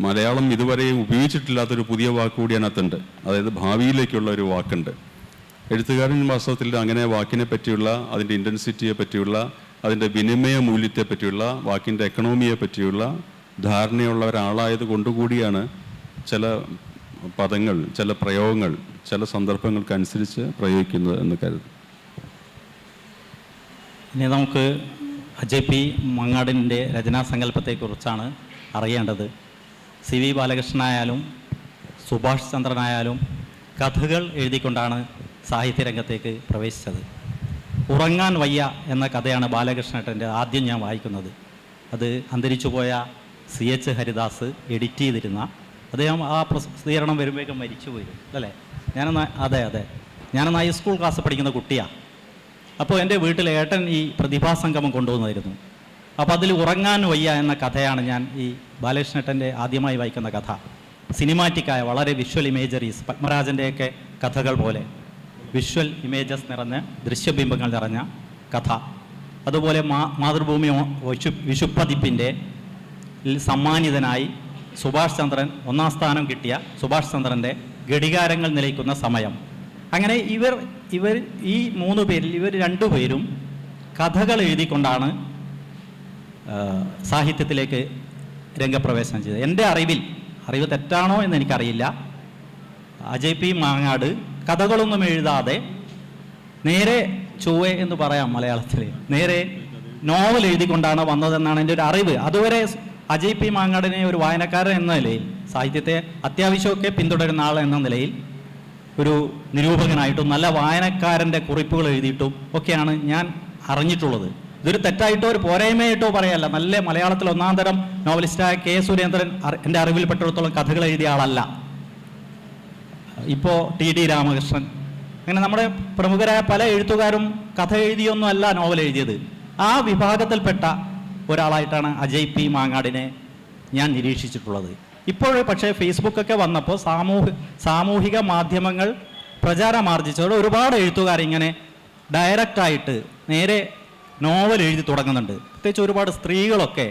മലയാളം ഇതുവരെ ഉപയോഗിച്ചിട്ടില്ലാത്തൊരു പുതിയ വാക്ക് കൂടി അതിനകത്തുണ്ട്. അതായത് ഭാവിയിലേക്കുള്ള ഒരു വാക്കുണ്ട്. എഴുത്തുകാരൻ വാസ്തവത്തിൽ അങ്ങനെ വാക്കിനെ പറ്റിയുള്ള, അതിൻ്റെ ഇൻറ്റൻസിറ്റിയെ പറ്റിയുള്ള, അതിൻ്റെ വിനിമയ മൂല്യത്തെ പറ്റിയുള്ള, വാക്കിൻ്റെ എക്കണോമിയെ പറ്റിയുള്ള ധാരണയുള്ള ഒരാളായത് കൊണ്ടുകൂടിയാണ് ചില പദങ്ങൾ, ചില പ്രയോഗങ്ങൾ ചില സന്ദർഭങ്ങൾക്കനുസരിച്ച് പ്രയോഗിക്കുന്നത് എന്ന് കരുതുന്നു. ഇനി നമുക്ക് അജയ് പി മങ്ങാടിൻ്റെ രചനാസങ്കല്പത്തെക്കുറിച്ചാണ് അറിയേണ്ടത്. സി വി ബാലകൃഷ്ണനായാലും സുഭാഷ് ചന്ദ്രനായാലും കഥകൾ എഴുതിക്കൊണ്ടാണ് സാഹിത്യരംഗത്തേക്ക് പ്രവേശിച്ചത്. ഉറങ്ങാൻ വയ്യ എന്ന കഥയാണ് ബാലകൃഷ്ണേട്ടൻ്റെ ആദ്യം ഞാൻ വായിക്കുന്നത്. അത് അന്തരിച്ചുപോയ CH ഹരിദാസ് എഡിറ്റ് ചെയ്തിരുന്ന, അദ്ദേഹം ആ പ്രസിദ്ധീകരണം വരുമ്പോഴേക്കും മരിച്ചുപോയി അല്ലേ? അതെ ഞാനന്ന് ഹൈസ്കൂൾ ക്ലാസ് പഠിക്കുന്ന കുട്ടിയാണ്. അപ്പോൾ എൻ്റെ വീട്ടിൽ ഏട്ടൻ ഈ പ്രതിഭാസംഗമം കൊണ്ടുവന്നായിരുന്നു. അപ്പോൾ അതിൽ ഉറങ്ങാൻ വയ്യ എന്ന കഥയാണ് ഞാൻ ഈ ബാലകൃഷ്ണേട്ടൻ്റെ ആദ്യമായി വായിക്കുന്ന കഥ. സിനിമാറ്റിക്കായ വളരെ വിഷ്വൽ ഇമേജറീസ്, പത്മരാജൻ്റെയൊക്കെ കഥകൾ പോലെ വിഷ്വൽ ഇമേജസ് നിറഞ്ഞ, ദൃശ്യബിംബങ്ങൾ നിറഞ്ഞ കഥ. അതുപോലെ മാതൃഭൂമി വിഷുപ്പതിപ്പിൻ്റെ സമ്മാനിതനായി സുഭാഷ് ചന്ദ്രൻ 1ാം സ്ഥാനം കിട്ടിയ സുഭാഷ് ചന്ദ്രൻ്റെ ഘടികാരങ്ങൾ നിലയ്ക്കുന്ന സമയം. അങ്ങനെ ഇവർ ഈ 3 പേരിൽ ഇവർ 2 പേരും കഥകൾ എഴുതിക്കൊണ്ടാണ് സാഹിത്യത്തിലേക്ക് രംഗപ്രവേശനം ചെയ്തത്. എൻ്റെ അറിവ് തെറ്റാണോ എന്ന് എനിക്കറിയില്ല, അജയ് പി മാങ്ങാട് കഥകളൊന്നും എഴുതാതെ നേരെ ചൊവ്വേ എന്ന് പറയാം മലയാളത്തിൽ, നേരെ നോവൽ എഴുതിക്കൊണ്ടാണ് വന്നതെന്നാണ് എൻ്റെ ഒരു അറിവ്. അതുവരെ അജയ് പി മാങ്ങാടിനെ ഒരു വായനക്കാരൻ എന്ന നിലയിൽ, സാഹിത്യത്തെ അത്യാവശ്യമൊക്കെ പിന്തുടരുന്ന ആൾ എന്ന നിലയിൽ ഒരു നിരൂപകനായിട്ടും നല്ല വായനക്കാരൻ്റെ കുറിപ്പുകൾ എഴുതിയിട്ടും ഒക്കെയാണ് ഞാൻ അറിഞ്ഞിട്ടുള്ളത്. ഇതൊരു തെറ്റായിട്ടോ ഒരു പോരായ്മയായിട്ടോ പറയല്ല. നല്ല മലയാളത്തിൽ ഒന്നാം തരം നോവലിസ്റ്റായ കെ സുരേന്ദ്രൻ എൻ്റെ അറിവിൽപ്പെട്ടിടത്തോളം കഥകൾ എഴുതിയ ആളല്ല. ഇപ്പോൾ ടി രാമകൃഷ്ണൻ, അങ്ങനെ നമ്മുടെ പ്രമുഖരായ പല എഴുത്തുകാരും കഥ എഴുതിയൊന്നും അല്ല നോവൽ എഴുതിയത്. ആ വിഭാഗത്തിൽപ്പെട്ട ഒരാളായിട്ടാണ് അജയ് പി മാങ്ങാടിനെ ഞാൻ നിരീക്ഷിച്ചിട്ടുള്ളത്. ഇപ്പോൾ പക്ഷേ ഫേസ്ബുക്കൊക്കെ വന്നപ്പോൾ സാമൂഹിക മാധ്യമങ്ങൾ പ്രചാരമാർജിച്ചതോടെ ഒരുപാട് എഴുത്തുകാരിങ്ങനെ ഡയറക്റ്റായിട്ട് നേരെ നോവൽ എഴുതി തുടങ്ങുന്നുണ്ട്. പ്രത്യേകിച്ച് ഒരുപാട് സ്ത്രീകളൊക്കെ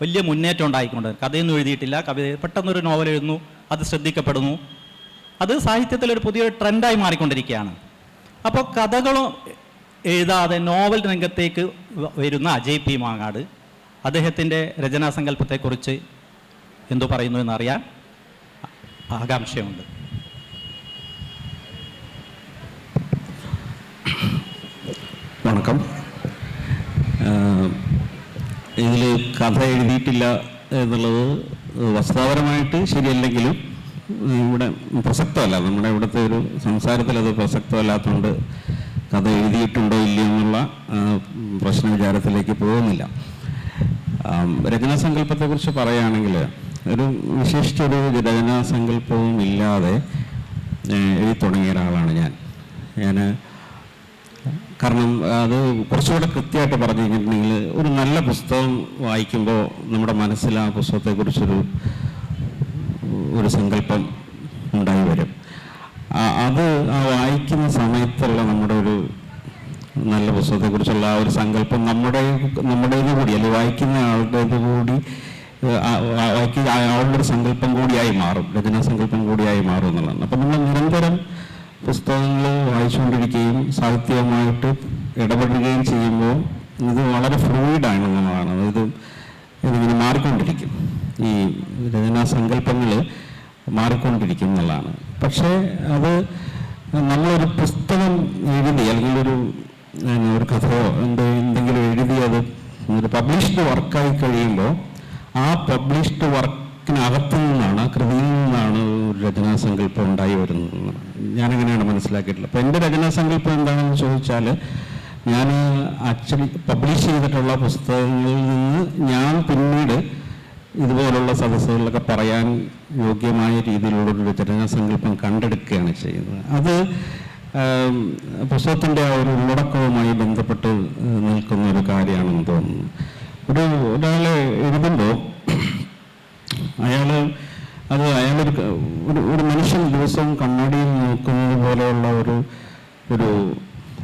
വലിയ മുന്നേറ്റം ഉണ്ടായിക്കൊണ്ട് കഥയൊന്നും എഴുതിയിട്ടില്ല, പെട്ടെന്നൊരു നോവൽ എഴുതുന്നു, അത് ശ്രദ്ധിക്കപ്പെടുന്നു. അത് സാഹിത്യത്തിലൊരു പുതിയൊരു ട്രെൻഡായി മാറിക്കൊണ്ടിരിക്കുകയാണ്. അപ്പോൾ കഥകളും എഴുതാതെ നോവൽ രംഗത്തേക്ക് വരുന്ന അജയ് പി മാങ്ങാട് അദ്ദേഹത്തിൻ്റെ രചനാസങ്കല്പത്തെക്കുറിച്ച് എന്തു പറയുന്നു എന്നറിയാൻ ആകാംക്ഷയുണ്ട്. വണക്കം. ഇതിൽ കഥ എഴുതിയിട്ടില്ല എന്നുള്ളത് വസ്തുതാപരമായിട്ട് ശരിയല്ലെങ്കിലും ഇവിടെ പ്രസക്തമല്ല. നമ്മുടെ ഇവിടുത്തെ ഒരു സംസാരത്തിൽ അത് പ്രസക്തമല്ലാത്തതുകൊണ്ട് കഥ എഴുതിയിട്ടുണ്ടോ ഇല്ലയോ എന്നുള്ള പ്രശ്ന വിചാരത്തിലേക്ക് പോകുന്നില്ല. രചനാസങ്കല്പത്തെക്കുറിച്ച് പറയുകയാണെങ്കിൽ ഒരു വിശേഷിച്ചൊരു രചനാസങ്കല്പവും ഇല്ലാതെ എഴുതി തുടങ്ങിയ ഒരാളാണ് ഞാൻ. കാരണം അത് കുറച്ചുകൂടെ കൃത്യമായിട്ട് പറഞ്ഞു കഴിഞ്ഞിട്ടുണ്ടെങ്കിൽ ഒരു നല്ല പുസ്തകം വായിക്കുമ്പോൾ നമ്മുടെ മനസ്സിൽ ആ പുസ്തകത്തെക്കുറിച്ചൊരു സങ്കല്പം ഉണ്ടായി വരും. അത് ആ വായിക്കുന്ന സമയത്തുള്ള നമ്മുടെ ഒരു നല്ല പുസ്തകത്തെക്കുറിച്ചുള്ള ആ ഒരു സങ്കല്പം നമ്മുടേത് കൂടി, അല്ലെങ്കിൽ വായിക്കുന്ന ആളുടേത് കൂടി, ആളുടെ ഒരു സങ്കല്പം കൂടിയായി മാറും, രചനാസങ്കല്പം കൂടിയായി മാറും എന്നുള്ളതാണ്. അപ്പം നമ്മൾ നിരന്തരം പുസ്തകങ്ങൾ വായിച്ചുകൊണ്ടിരിക്കുകയും സാഹിത്യവുമായിട്ട് ഇടപെടുകയും ചെയ്യുമ്പോൾ ഇത് വളരെ ഫ്ലൂയിഡാണ് എന്നുള്ളതാണ്. ഇതിങ്ങനെ മാറിക്കൊണ്ടിരിക്കും, ഈ രചനാസങ്കല്പങ്ങൾ മാറിക്കൊണ്ടിരിക്കും എന്നുള്ളതാണ്. പക്ഷേ അത് നമ്മളൊരു പുസ്തകം എഴുതി അല്ലെങ്കിൽ ഒരു കഥയോ എന്തെങ്കിലും എഴുതി അത് ഒരു പബ്ലിഷ്ഡ് വർക്കായി കഴിയുമ്പോൾ ആ പബ്ലിഷ്ഡ് വർക്കിനകത്തു നിന്നാണ്, ആ കൃതിയിൽ നിന്നാണ് ഒരു രചനാസങ്കല്പം ഉണ്ടായി വരുന്നത്. ഞാനങ്ങനെയാണ് മനസ്സിലാക്കിയിട്ടുള്ളത്. അപ്പോൾ എൻ്റെ രചനാസങ്കല്പം എന്താണെന്ന് ചോദിച്ചാൽ, ഞാൻ ആക്ച്വലി പബ്ലിഷ് ചെയ്തിട്ടുള്ള പുസ്തകങ്ങളിൽ നിന്ന് ഞാൻ പിന്നീട് ഇതുപോലുള്ള സദസ്സുകളിലൊക്കെ പറയാൻ യോഗ്യമായ രീതിയിലുള്ളൊരു രചനാസങ്കല്പം കണ്ടെടുക്കുകയാണ് ചെയ്യുന്നത്. അത് പുസ്തകത്തിൻ്റെ ആ ഒരു ഉള്ളടക്കവുമായി ബന്ധപ്പെട്ട് നിൽക്കുന്ന ഒരു കാര്യമാണെന്ന് തോന്നുന്നു. ഒരാൾ എഴുതുമ്പോൾ അയാളൊരു മനുഷ്യൻ ദിവസവും കണ്ണാടിയിൽ നോക്കുന്നത് പോലെയുള്ള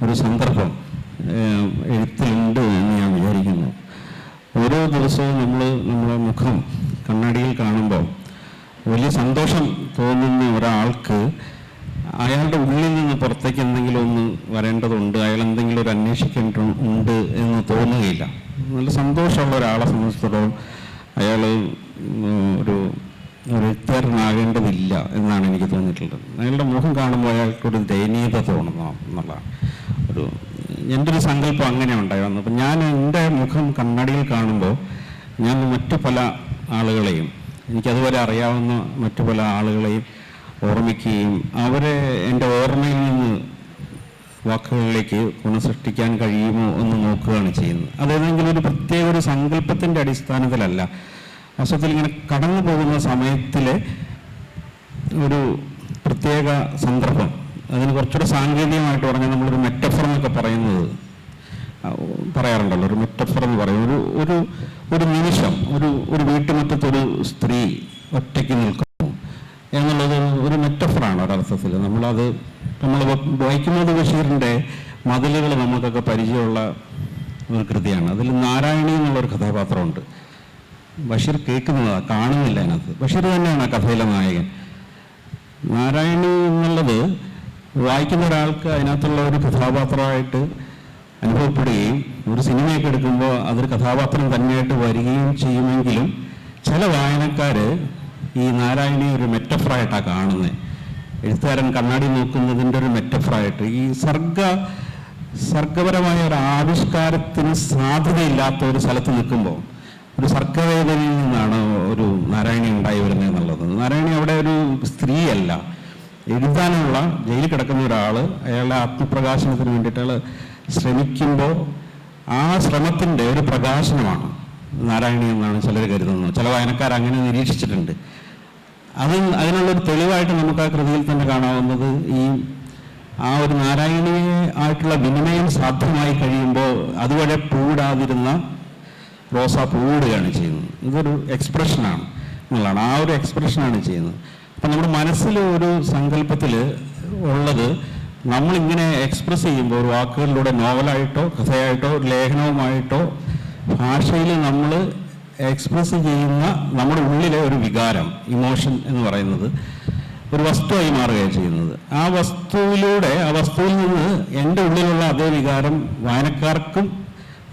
ഒരു സന്ദർഭം എഴുത്തിലുണ്ട് എന്ന് ഞാൻ വിചാരിക്കുന്നു. ഓരോ ദിവസവും നമ്മളെ മുഖം കണ്ണാടിയിൽ കാണുമ്പോൾ വലിയ സന്തോഷം തോന്നുന്ന ഒരാൾക്ക് അയാളുടെ ഉള്ളിൽ നിന്ന് പുറത്തേക്ക് എന്തെങ്കിലും ഒന്ന് വരേണ്ടതുണ്ട്, അയാൾ എന്തെങ്കിലും ഒരു അന്വേഷിക്കേണ്ടതുണ്ട് എന്ന് തോന്നുകയില്ല. നല്ല സന്തോഷമുള്ള ഒരാളെ സംബന്ധിച്ചിടത്തോളം അയാൾ ഒരു എഴുത്തുകാരനാകേണ്ടതില്ല എന്നാണ് എനിക്ക് തോന്നിയിട്ടുള്ളത്. അയാളുടെ മുഖം കാണുമ്പോൾ അയാൾക്കൊരു ദയനീയത തോന്നണം എന്നുള്ളതാണ് എൻ്റെ ഒരു സങ്കല്പം അങ്ങനെ ഉണ്ടായി വന്നു. അപ്പം ഞാൻ എൻ്റെ മുഖം കണ്ണാടിയിൽ കാണുമ്പോൾ ഞാൻ മറ്റു പല ആളുകളെയും, എനിക്കതുവരെ അറിയാവുന്ന മറ്റു പല ആളുകളെയും ഓർമ്മിക്കുകയും അവരെ എൻ്റെ ഓർമ്മയിൽ നിന്ന് വാക്കുകളിലേക്ക് പുനഃസൃഷ്ടിക്കാൻ കഴിയുമോ എന്ന് നോക്കുകയാണ് ചെയ്യുന്നത്. അതേതെങ്കിലും ഒരു പ്രത്യേക ഒരു സങ്കല്പത്തിൻ്റെ അടിസ്ഥാനത്തിലല്ല. വാസ്തവത്തിൽ ഇങ്ങനെ കടന്നു പോകുന്ന സമയത്തിലെ ഒരു പ്രത്യേക സന്ദർഭം, അതിന് കുറച്ചുകൂടെ സാങ്കേതികമായിട്ട് പറഞ്ഞാൽ നമ്മളൊരു മെറ്റഫർ എന്നൊക്കെ പറയാറുണ്ടല്ലോ. ഒരു മെറ്റഫർ എന്ന് പറയും ഒരു നിമിഷം, ഒരു വീട്ടുമുറ്റത്തൊരു സ്ത്രീ ഒറ്റയ്ക്ക് നിൽക്കുന്നു എന്നുള്ളത് ഒരു മെറ്റഫറാണ് ഒരർത്ഥത്തിൽ. നമ്മൾ വായിക്കുന്നത് ബഷീറിൻ്റെ മതിലുകൾ നമുക്കൊക്കെ പരിചയമുള്ള ഒരു കൃതിയാണ്. അതിൽ നാരായണി എന്നുള്ളൊരു കഥാപാത്രമുണ്ട്. ബഷീർ കേൾക്കുന്നതാണ്, കാണുന്നില്ല അതിനകത്ത്. ബഷീർ തന്നെയാണ് ആ കഥയിലെ നായകൻ. നാരായണി എന്നുള്ളത് വായിക്കുന്ന ഒരാൾക്ക് അതിനകത്തുള്ള ഒരു കഥാപാത്രമായിട്ട് അനുഭവപ്പെടുകയും ഒരു സിനിമയൊക്കെ എടുക്കുമ്പോൾ അതൊരു കഥാപാത്രം തന്നെയായിട്ട് വരികയും ചെയ്യുമെങ്കിലും ചില വായനക്കാർ ഈ നാരായണി ഒരു മെറ്റഫറായിട്ടാണ് കാണുന്നത്. എഴുത്തുകാരൻ കണ്ണാടി നോക്കുന്നതിൻ്റെ ഒരു മെറ്റഫറായിട്ട്, ഈ സർഗപരമായ ഒരു ആവിഷ്കാരത്തിന് സാധ്യതയില്ലാത്ത ഒരു സ്ഥലത്ത് നിൽക്കുമ്പോൾ ഒരു സർഗവേദനയിൽ നിന്നാണ് ഒരു നാരായണി ഉണ്ടായി വരുന്നത് എന്നുള്ളത്. നാരായണി അവിടെ ഒരു സ്ത്രീയല്ല, എഴുതാനുള്ള ജയിലിൽ കിടക്കുന്ന ഒരാൾ അയാളുടെ ആത്മപ്രകാശനത്തിന് വേണ്ടിയിട്ട് അയാൾ ശ്രമിക്കുമ്പോൾ ആ ശ്രമത്തിൻ്റെ ഒരു പ്രകാശനമാണ് നാരായണി എന്നാണ് ചിലർ കരുതുന്നത്. ചില വായനക്കാർ അങ്ങനെ നിരീക്ഷിച്ചിട്ടുണ്ട്. അതിനുള്ളൊരു തെളിവായിട്ട് നമുക്ക് ആ കൃതിയിൽ തന്നെ കാണാവുന്നത് ആ ഒരു നാരായണീയ ആയിട്ടുള്ള വിനിമയം സാധ്യമായി കഴിയുമ്പോൾ അതുവരെ പൂവിടാതിരുന്ന റോസാ പൂവിടുകയാണ് ചെയ്യുന്നത്. ഇതൊരു എക്സ്പ്രഷനാണ് എന്നുള്ളതാണ്. ആ ഒരു എക്സ്പ്രഷനാണ് ചെയ്യുന്നത്. അപ്പം നമ്മുടെ മനസ്സിൽ ഒരു സങ്കല്പത്തിൽ ഉള്ളത് നമ്മളിങ്ങനെ എക്സ്പ്രസ് ചെയ്യുമ്പോൾ ഒരു വാക്കുകളിലൂടെ നോവലായിട്ടോ കഥയായിട്ടോ ലേഖനവുമായിട്ടോ ഭാഷയിൽ നമ്മൾ എക്സ്പ്രസ് ചെയ്യുന്ന നമ്മുടെ ഉള്ളിലെ ഒരു വികാരം, ഇമോഷൻ എന്ന് പറയുന്നത് ഒരു വസ്തുവായി മാറുകയാണ് ചെയ്യുന്നത്. ആ വസ്തുവിൽ നിന്ന് എൻ്റെ ഉള്ളിലുള്ള അതേ വികാരം വായനക്കാർക്കും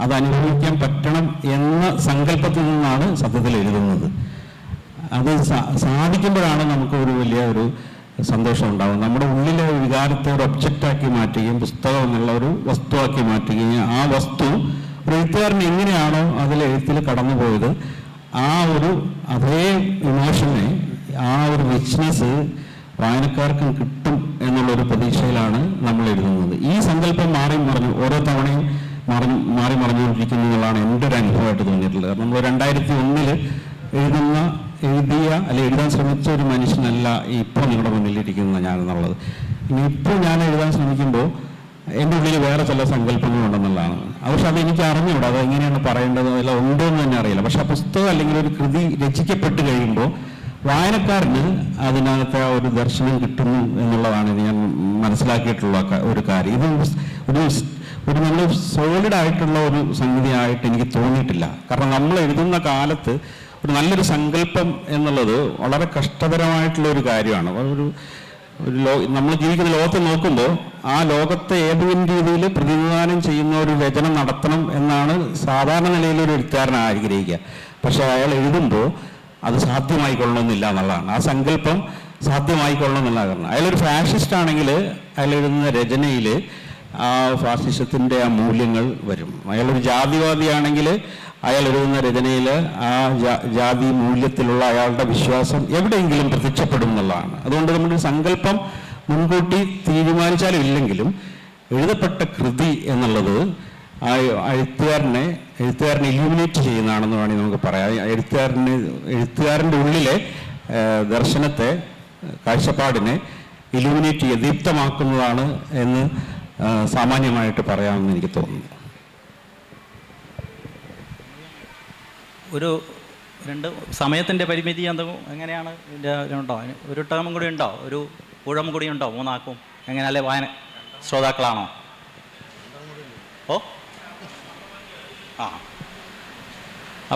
അത് അനുഭവിക്കാൻ പറ്റണം എന്ന സങ്കല്പത്തിൽ നിന്നാണ് സത്യത്തിൽ എഴുതുന്നത്. അത് സാധിക്കുമ്പോഴാണ് നമുക്ക് ഒരു വലിയ ഒരു സന്തോഷം ഉണ്ടാകും. നമ്മുടെ ഉള്ളിലെ ഒരു വികാരത്തെ ഒരു ഒബ്ജക്റ്റാക്കി മാറ്റുകയും പുസ്തകം എന്നുള്ള ഒരു വസ്തുവാക്കി മാറ്റുകയും ആ വസ്തു ഒരു എഴുത്തുകാരൻ എങ്ങനെയാണോ അതിൽ എഴുത്തിൽ കടന്നുപോയത് അതേ ഇമോഷനെ, ആ ഒരു റിച്ച്നെസ് വായനക്കാർക്കും കിട്ടും എന്നുള്ളൊരു പ്രതീക്ഷയിലാണ് നമ്മൾ എഴുതുന്നത്. ഈ സങ്കല്പം ഓരോ തവണയും മാറി മറിഞ്ഞുകൊണ്ടിരിക്കുന്നു എന്നുള്ളതാണ് എൻ്റെ ഒരു അനുഭവമായിട്ട് തോന്നിയിട്ടുള്ളത്. കാരണം നമ്മൾ 2001 എഴുതാൻ ശ്രമിച്ച ഒരു മനുഷ്യനല്ല ഇപ്പോൾ നിങ്ങളുടെ മുന്നിലിരിക്കുന്ന ഞാനെന്നുള്ളത്. ഇനി ഇപ്പോൾ ഞാൻ എഴുതാൻ ശ്രമിക്കുമ്പോൾ എൻ്റെ ഉള്ളിൽ വേറെ ചില സങ്കല്പങ്ങളുണ്ടെന്നുള്ളതാണ്. പക്ഷെ അതെനിക്ക് അറിഞ്ഞൂടാ, അത് എങ്ങനെയാണ് പറയേണ്ടത്, അല്ല ഉണ്ടോ എന്ന് തന്നെ അറിയില്ല. പക്ഷെ ആ പുസ്തകം അല്ലെങ്കിൽ ഒരു കൃതി രചിക്കപ്പെട്ട് കഴിയുമ്പോൾ വായനക്കാരന് അതിനകത്തെ ആ ഒരു ദർശനം കിട്ടുന്നു എന്നുള്ളതാണ് ഞാൻ മനസ്സിലാക്കിയിട്ടുള്ള ഒരു കാര്യം. ഇത് ഒരു നല്ല സോളിഡായിട്ടുള്ള ഒരു സംഗതിയായിട്ട് എനിക്ക് തോന്നിയിട്ടില്ല. കാരണം നമ്മൾ എഴുതുന്ന കാലത്ത് ഒരു നല്ലൊരു സങ്കല്പം എന്നുള്ളത് വളരെ കഷ്ടതരമായിട്ടുള്ള ഒരു കാര്യമാണ്. നമ്മൾ ജീവിക്കുന്ന ലോകത്തെ നോക്കുമ്പോൾ ആ ലോകത്തെ ഏതെങ്കിലും രീതിയിൽ പ്രതിനിധാനം ചെയ്യുന്ന ഒരു രചന നടത്തണം എന്നാണ് സാധാരണ നിലയിൽ ഒരു എഴുത്തുകാരൻ ആഗ്രഹിക്കുക. പക്ഷെ അയാൾ എഴുതുമ്പോൾ അത് സാധ്യമായിക്കൊള്ളണമെന്നില്ല എന്നുള്ളതാണ്. ആ സങ്കല്പം സാധ്യമായിക്കൊള്ളണമെന്നുള്ള കാരണം അയാളൊരു ഫാഷിസ്റ്റ് ആണെങ്കിൽ അയാൾ എഴുതുന്ന രചനയിൽ ആ ഫാസിസത്തിൻ്റെ ആ മൂല്യങ്ങൾ വരും. അയാളൊരു ജാതിവാദിയാണെങ്കിൽ അയാൾ എഴുതുന്ന രചനയിൽ ആ ജാതി മൂല്യത്തിലുള്ള അയാളുടെ വിശ്വാസം എവിടെയെങ്കിലും പ്രത്യക്ഷപ്പെടും എന്നുള്ളതാണ്. അതുകൊണ്ട് നമ്മുടെ സങ്കല്പം തീരുമാനിച്ചാലും ഇല്ലെങ്കിലും എഴുതപ്പെട്ട കൃതി എന്നുള്ളത് ആ എഴുത്തുകാരനെ ഇല്യൂമിനേറ്റ് ചെയ്യുന്നതാണെന്ന് വേണമെങ്കിൽ നമുക്ക് പറയാം. എഴുത്തുകാരൻ്റെ ഉള്ളിലെ ദർശനത്തെ, കാഴ്ചപ്പാടിനെ ഇല്യൂമിനേറ്റ് ചെയ്ത് ദീപ്തമാക്കുന്നതാണ് എന്ന് സാമാന്യമായിട്ട് പറയാമെന്ന് എനിക്ക് തോന്നുന്നു. ഒരു സമയത്തിൻ്റെ പരിമിതി എങ്ങനെയാണ് ഉണ്ടോ? ഒരു ടേമും കൂടി ഉണ്ടോ? ഒരു ഊഴം കൂടി ഉണ്ടോ? മൂന്നാക്കും എങ്ങനെയല്ലേ? വായന ശ്രോതാക്കളാണോ?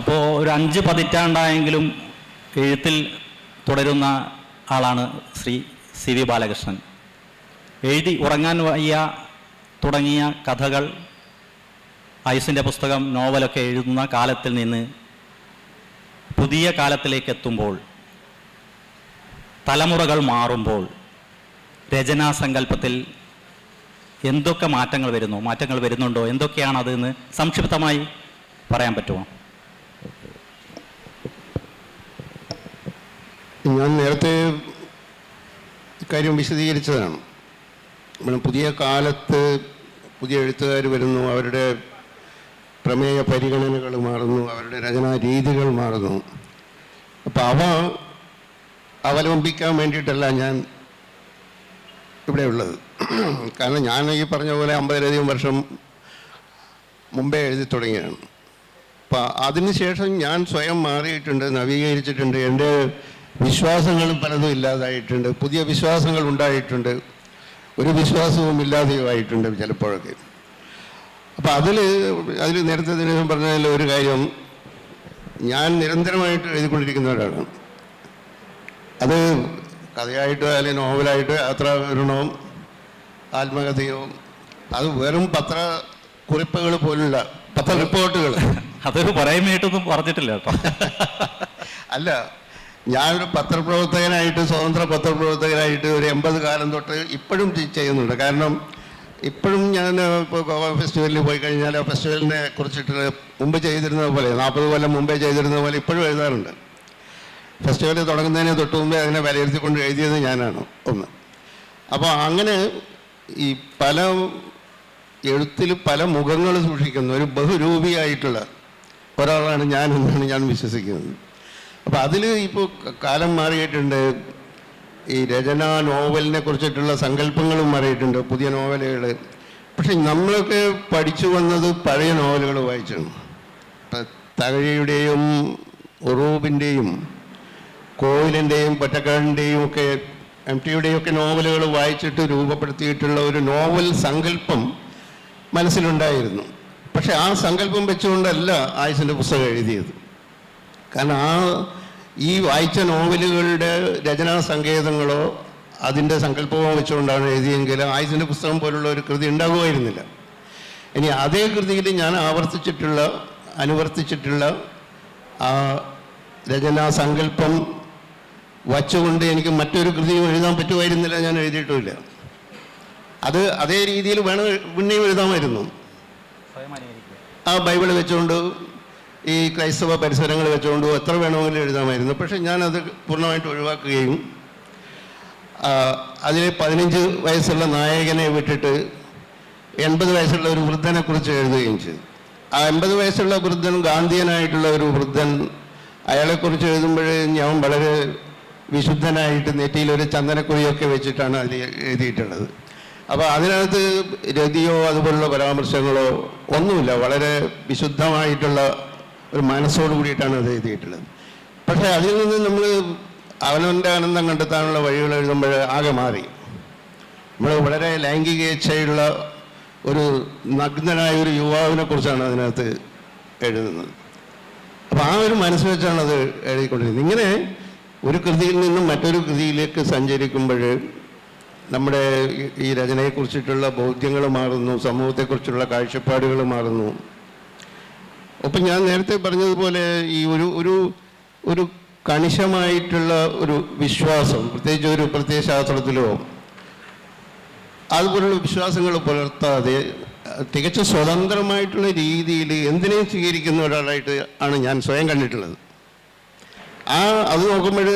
അപ്പോൾ ഒരു 5 പതിറ്റാണ്ടായെങ്കിലും എഴുത്തിൽ തുടരുന്ന ആളാണ് ശ്രീ CV ബാലകൃഷ്ണൻ. എഴുതി ഉറങ്ങാൻ വയ്യ തുടങ്ങിയ കഥകൾ, ആയുസിൻ്റെ പുസ്തകം, നോവലൊക്കെ എഴുതുന്ന കാലത്തിൽ നിന്ന് പുതിയ കാലത്തിലേക്ക് എത്തുമ്പോൾ, തലമുറകൾ മാറുമ്പോൾ രചനാസങ്കല്പത്തിൽ എന്തൊക്കെ മാറ്റങ്ങൾ വരുന്നുണ്ടോ? എന്തൊക്കെയാണ് അതെന്ന് സംക്ഷിപ്തമായി പറയാൻ പറ്റുമോ? ഞാൻ നേരത്തെ ഇക്കാര്യം വിശദീകരിച്ചതാണ്. പുതിയ കാലത്ത് പുതിയ എഴുത്തുകാർ വരുന്നു, അവരുടെ പ്രമേയ പരിഗണനകൾ മാറുന്നു, അവരുടെ രചനാ രീതികൾ മാറുന്നു. അപ്പം അവലംബിക്കാൻ വേണ്ടിയിട്ടല്ല ഞാൻ ഇവിടെ ഉള്ളത്. കാരണം ഞാൻ ഈ പറഞ്ഞ പോലെ 50-ലധികം വർഷം മുമ്പേ എഴുതി തുടങ്ങിയാണ്. അപ്പം അതിനുശേഷം ഞാൻ സ്വയം മാറിയിട്ടുണ്ട്, നവീകരിച്ചിട്ടുണ്ട്. എൻ്റെ വിശ്വാസങ്ങളും പലതും ഇല്ലാതായിട്ടുണ്ട്, പുതിയ വിശ്വാസങ്ങൾ ഉണ്ടായിട്ടുണ്ട്, ഒരു വിശ്വാസവും ഇല്ലാതെയുമായിട്ടുണ്ട് ചിലപ്പോഴൊക്കെ. അപ്പം അതിൽ നേരത്തെ ദിനം പറഞ്ഞതിൽ ഒരു കാര്യം, ഞാൻ നിരന്തരമായിട്ട് എഴുതിക്കൊണ്ടിരിക്കുന്ന ഒരാളാണ്. അത് കഥയായിട്ടോ അല്ലെങ്കിൽ നോവലായിട്ടോ യാത്രാവിവരണവും ആത്മകഥയോ, അത് വെറും പത്രക്കുറിപ്പുകൾ പോലുള്ള പത്ര റിപ്പോർട്ടുകൾ. അതൊരു പറയാനായിട്ടൊന്നും പറഞ്ഞിട്ടില്ല കേട്ടോ. അല്ല, ഞാനൊരു പത്രപ്രവർത്തകനായിട്ട്, സ്വതന്ത്ര പത്രപ്രവർത്തകനായിട്ട് ഒരു 80 കാലം തൊട്ട് ഇപ്പോഴും ചെയ്യുന്നുണ്ട്. കാരണം ഇപ്പോഴും ഞാൻ ഇപ്പോൾ ഗോവ ഫെസ്റ്റിവലിൽ പോയി കഴിഞ്ഞാൽ ആ ഫെസ്റ്റിവലിനെ കുറിച്ചിട്ട് മുമ്പ് ചെയ്തിരുന്നത് പോലെ, 40 കൊല്ലം മുമ്പേ ചെയ്തിരുന്നത് പോലെ ഇപ്പോഴും എഴുതാറുണ്ട്. ഫെസ്റ്റിവൽ തുടങ്ങുന്നതിന് തൊട്ട് മുമ്പേ അതിനെ വിലയിരുത്തിക്കൊണ്ട് എഴുതിയത് ഞാനാണ് ഒന്ന്. അപ്പോൾ അങ്ങനെ ഈ പല എഴുത്തിൽ പല മുഖങ്ങൾ സൂക്ഷിക്കുന്ന ഒരു ബഹുരൂപിയായിട്ടുള്ള ഒരാളാണ് ഞാൻ എന്നാണ് ഞാൻ വിശ്വസിക്കുന്നത്. അപ്പോൾ അതിൽ ഇപ്പോൾ കാലം മാറിയിട്ടുണ്ട്. ഈ രചന നോവലിനെ കുറിച്ചിട്ടുള്ള സങ്കല്പങ്ങളും മാറിയിട്ടുണ്ട്, പുതിയ നോവലുകൾ. പക്ഷെ നമ്മളൊക്കെ പഠിച്ചു വന്നത് പഴയ നോവലുകൾ വായിച്ചാണ്. തകഴിയുടെയും ഉറൂബിൻ്റെയും കോവിലിൻ്റെയും പൊറ്റക്കാടിൻ്റെയും ഒക്കെ MTയുടെയും ഒക്കെ നോവലുകൾ വായിച്ചിട്ട് രൂപപ്പെടുത്തിയിട്ടുള്ള ഒരു നോവൽ സങ്കല്പം മനസ്സിലുണ്ടായിരുന്നു. പക്ഷെ ആ സങ്കല്പം വെച്ചുകൊണ്ടല്ല ആയുസിൻ്റെ പുസ്തകം എഴുതിയത്. കാരണം ഈ വായിച്ച നോവലുകളുടെ രചനാ സങ്കേതങ്ങളോ അതിൻ്റെ സങ്കല്പമോ വെച്ചുകൊണ്ടാണ് എഴുതിയെങ്കിൽ ആയുസിൻ്റെ പുസ്തകം പോലുള്ള ഒരു കൃതി ഉണ്ടാകുമായിരുന്നില്ല. ഇനി അതേ കൃതിയിൽ ഞാൻ അനുവർത്തിച്ചിട്ടുള്ള ആ രചനാ സങ്കല്പം വച്ചുകൊണ്ട് എനിക്ക് മറ്റൊരു കൃതിയും എഴുതാൻ പറ്റുമായിരുന്നില്ല, ഞാൻ എഴുതിയിട്ടുമില്ല. അതേ രീതിയിൽ പിന്നെയും എഴുതാമായിരുന്നു. ആ ബൈബിൾ വെച്ചുകൊണ്ട് ഈ ക്രൈസ്തവ പരിസരങ്ങൾ വെച്ചുകൊണ്ട് എത്ര വേണമെങ്കിലും എഴുതാമായിരുന്നു. പക്ഷെ ഞാനത് പൂർണ്ണമായിട്ട് ഒഴിവാക്കുകയും അതിൽ 15 വയസ്സുള്ള നായകനെ വിട്ടിട്ട് 80 വയസ്സുള്ള ഒരു വൃദ്ധനെക്കുറിച്ച് എഴുതുകയും ചെയ്തു. ആ 80 വയസ്സുള്ള വൃദ്ധൻ ഗാന്ധിയനായിട്ടുള്ള ഒരു വൃദ്ധൻ, അയാളെക്കുറിച്ച് എഴുതുമ്പോൾ ഞാൻ വളരെ വിശുദ്ധനായിട്ട് നെറ്റിയിലൊരു ചന്ദനക്കുറിയൊക്കെ വെച്ചിട്ടാണ് അതിൽ എഴുതിയിട്ടുള്ളത്. അപ്പോൾ അതിനകത്ത് രതിയോ അതുപോലുള്ള പരാമർശങ്ങളോ ഒന്നുമില്ല. വളരെ വിശുദ്ധമായിട്ടുള്ള ഒരു മനസ്സോട് കൂടിയിട്ടാണ് അത് എഴുതിയിട്ടുള്ളത്. പക്ഷേ അതിൽ നിന്ന് നമ്മൾ അവനവൻ്റെ ആനന്ദം കണ്ടെത്താനുള്ള വഴികൾ എഴുതുമ്പോൾ ആകെ മാറി. നമ്മൾ വളരെ ലൈംഗികേച്ഛയുള്ള ഒരു നഗ്നനായ ഒരു യുവാവിനെ കുറിച്ചാണ് അതിനകത്ത് എഴുതുന്നത്. അപ്പോൾ ആ ഒരു മനസ്സ് വെച്ചാണ് അത് എഴുതിക്കൊണ്ടിരുന്നത്. ഇങ്ങനെ ഒരു കൃതിയിൽ നിന്നും മറ്റൊരു കൃതിയിലേക്ക് സഞ്ചരിക്കുമ്പോൾ നമ്മുടെ ഈ രചനയെക്കുറിച്ചിട്ടുള്ള ബോധ്യങ്ങൾ മാറുന്നു, സമൂഹത്തെക്കുറിച്ചുള്ള കാഴ്ചപ്പാടുകൾ മാറുന്നു. ഒപ്പം ഞാൻ നേരത്തെ പറഞ്ഞതുപോലെ ഈ ഒരു കണിശമായിട്ടുള്ള ഒരു വിശ്വാസം, പ്രത്യേകിച്ച് ഒരു പ്രത്യയശാസ്ത്രത്തിലോ അതുപോലുള്ള വിശ്വാസങ്ങൾ പുലർത്താതെ തികച്ചും സ്വതന്ത്രമായിട്ടുള്ള രീതിയിൽ എന്തിനേയും സ്വീകരിക്കുന്ന ഒരാളായിട്ട് ആണ് ഞാൻ സ്വയം കണ്ടിട്ടുള്ളത്. അത് നോക്കുമ്പോൾ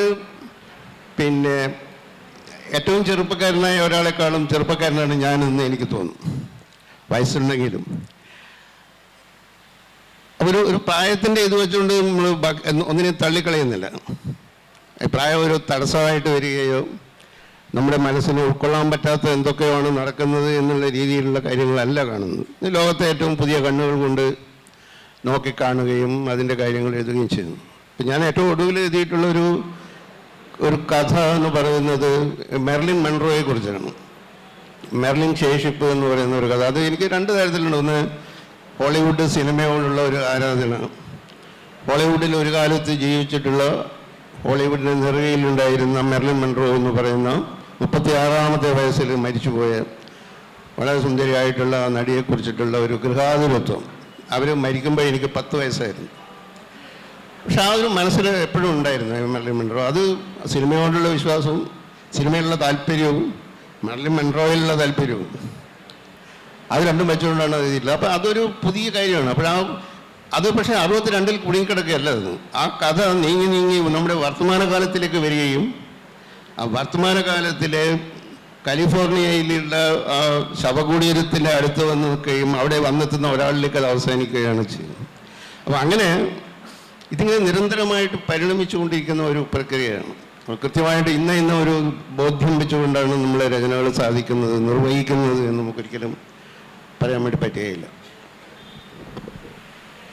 പിന്നെ ഏറ്റവും ചെറുപ്പക്കാരനായ ഒരാളെക്കാളും ചെറുപ്പക്കാരനാണ് ഞാനെന്ന് എനിക്ക് തോന്നുന്നു, വയസ്സുണ്ടെങ്കിലും. ഒരു പ്രായത്തിൻ്റെ ഇത് വെച്ചുകൊണ്ട് നമ്മൾ ഒന്നിനെ തള്ളിക്കളയുന്നില്ല. പ്രായം ഒരു തടസ്സമായിട്ട് വരികയോ നമ്മുടെ മനസ്സിന് ഉൾക്കൊള്ളാൻ പറ്റാത്ത എന്തൊക്കെയാണ് നടക്കുന്നത് എന്നുള്ള രീതിയിലുള്ള കാര്യങ്ങളല്ല കാണുന്നത്. ലോകത്തെ ഏറ്റവും പുതിയ കണ്ണുകൾ കൊണ്ട് നോക്കിക്കാണുകയും അതിൻ്റെ കാര്യങ്ങൾ എഴുതുകയും ചെയ്യുന്നു. ഞാൻ ഏറ്റവും ഒടുവിൽ എഴുതിയിട്ടുള്ള ഒരു കഥ എന്ന് പറയുന്നത് മെർലിൻ മൺറോയെ കുറിച്ചാണ്. മെർലിൻ ശേഷിപ്പ് എന്ന് പറയുന്ന ഒരു കഥ. അത് എനിക്ക് 2 തരത്തിലുണ്ട്. ഒന്ന്, ഹോളിവുഡ് സിനിമയോടുള്ള ഒരു ആരാധന. ഹോളിവുഡിൽ ഒരു കാലത്ത് ജീവിച്ചിട്ടുള്ള ഹോളിവുഡിൻ്റെ നെറുകയിലുണ്ടായിരുന്ന മെർലിൻ മൺറോ എന്ന് പറയുന്ന 36ാമത്തെ വയസ്സിൽ മരിച്ചുപോയ വളരെ സുന്ദരിയായിട്ടുള്ള ആ നടിയെക്കുറിച്ചിട്ടുള്ള ഒരു ഗൃഹാതുരത്വം. അവർ മരിക്കുമ്പോൾ എനിക്ക് 10 വയസ്സായിരുന്നു. പക്ഷെ ആ ഒരു മനസ്സിൽ എപ്പോഴും ഉണ്ടായിരുന്നു മെർലിൻ മൺറോ. അത് സിനിമയോടുള്ള വിശ്വാസവും സിനിമയിലുള്ള താല്പര്യവും മെർലിൻ മൺറോയിലുള്ള താല്പര്യവും അത് രണ്ടും വെച്ചുകൊണ്ടാണ് അത് എഴുതിയിട്ടുള്ളത്. അപ്പോൾ അതൊരു പുതിയ കാര്യമാണ്. അത് പക്ഷേ 62-ൽ കുടുങ്ങിക്കിടക്കുകയല്ല. ആ കഥ നീങ്ങി നമ്മുടെ വർത്തമാനകാലത്തിലേക്ക് വരികയും ആ വർത്തമാനകാലത്തിലെ കാലിഫോർണിയയിലുള്ള ആ ശവകുടീരത്തിൻ്റെ അടുത്ത് വന്ന് നിൽക്കുകയും അവിടെ വന്നെത്തുന്ന ഒരാളിലേക്ക് അത് അവസാനിക്കുകയാണ് ചെയ്യുന്നത്. അപ്പോൾ അങ്ങനെ ഇതിങ്ങനെ നിരന്തരമായിട്ട് പരിണമിച്ചുകൊണ്ടിരിക്കുന്ന ഒരു പ്രക്രിയയാണ്. കൃത്യമായിട്ട് ഇന്ന ഒരു ബോധ്യം വെച്ചുകൊണ്ടാണ് നമ്മളെ രചനകൾ സാധിക്കുന്നത്, നിർവഹിക്കുന്നത് എന്ന് നമുക്കൊരിക്കലും പറയാൻ വേണ്ടി പറ്റുകയില്ല.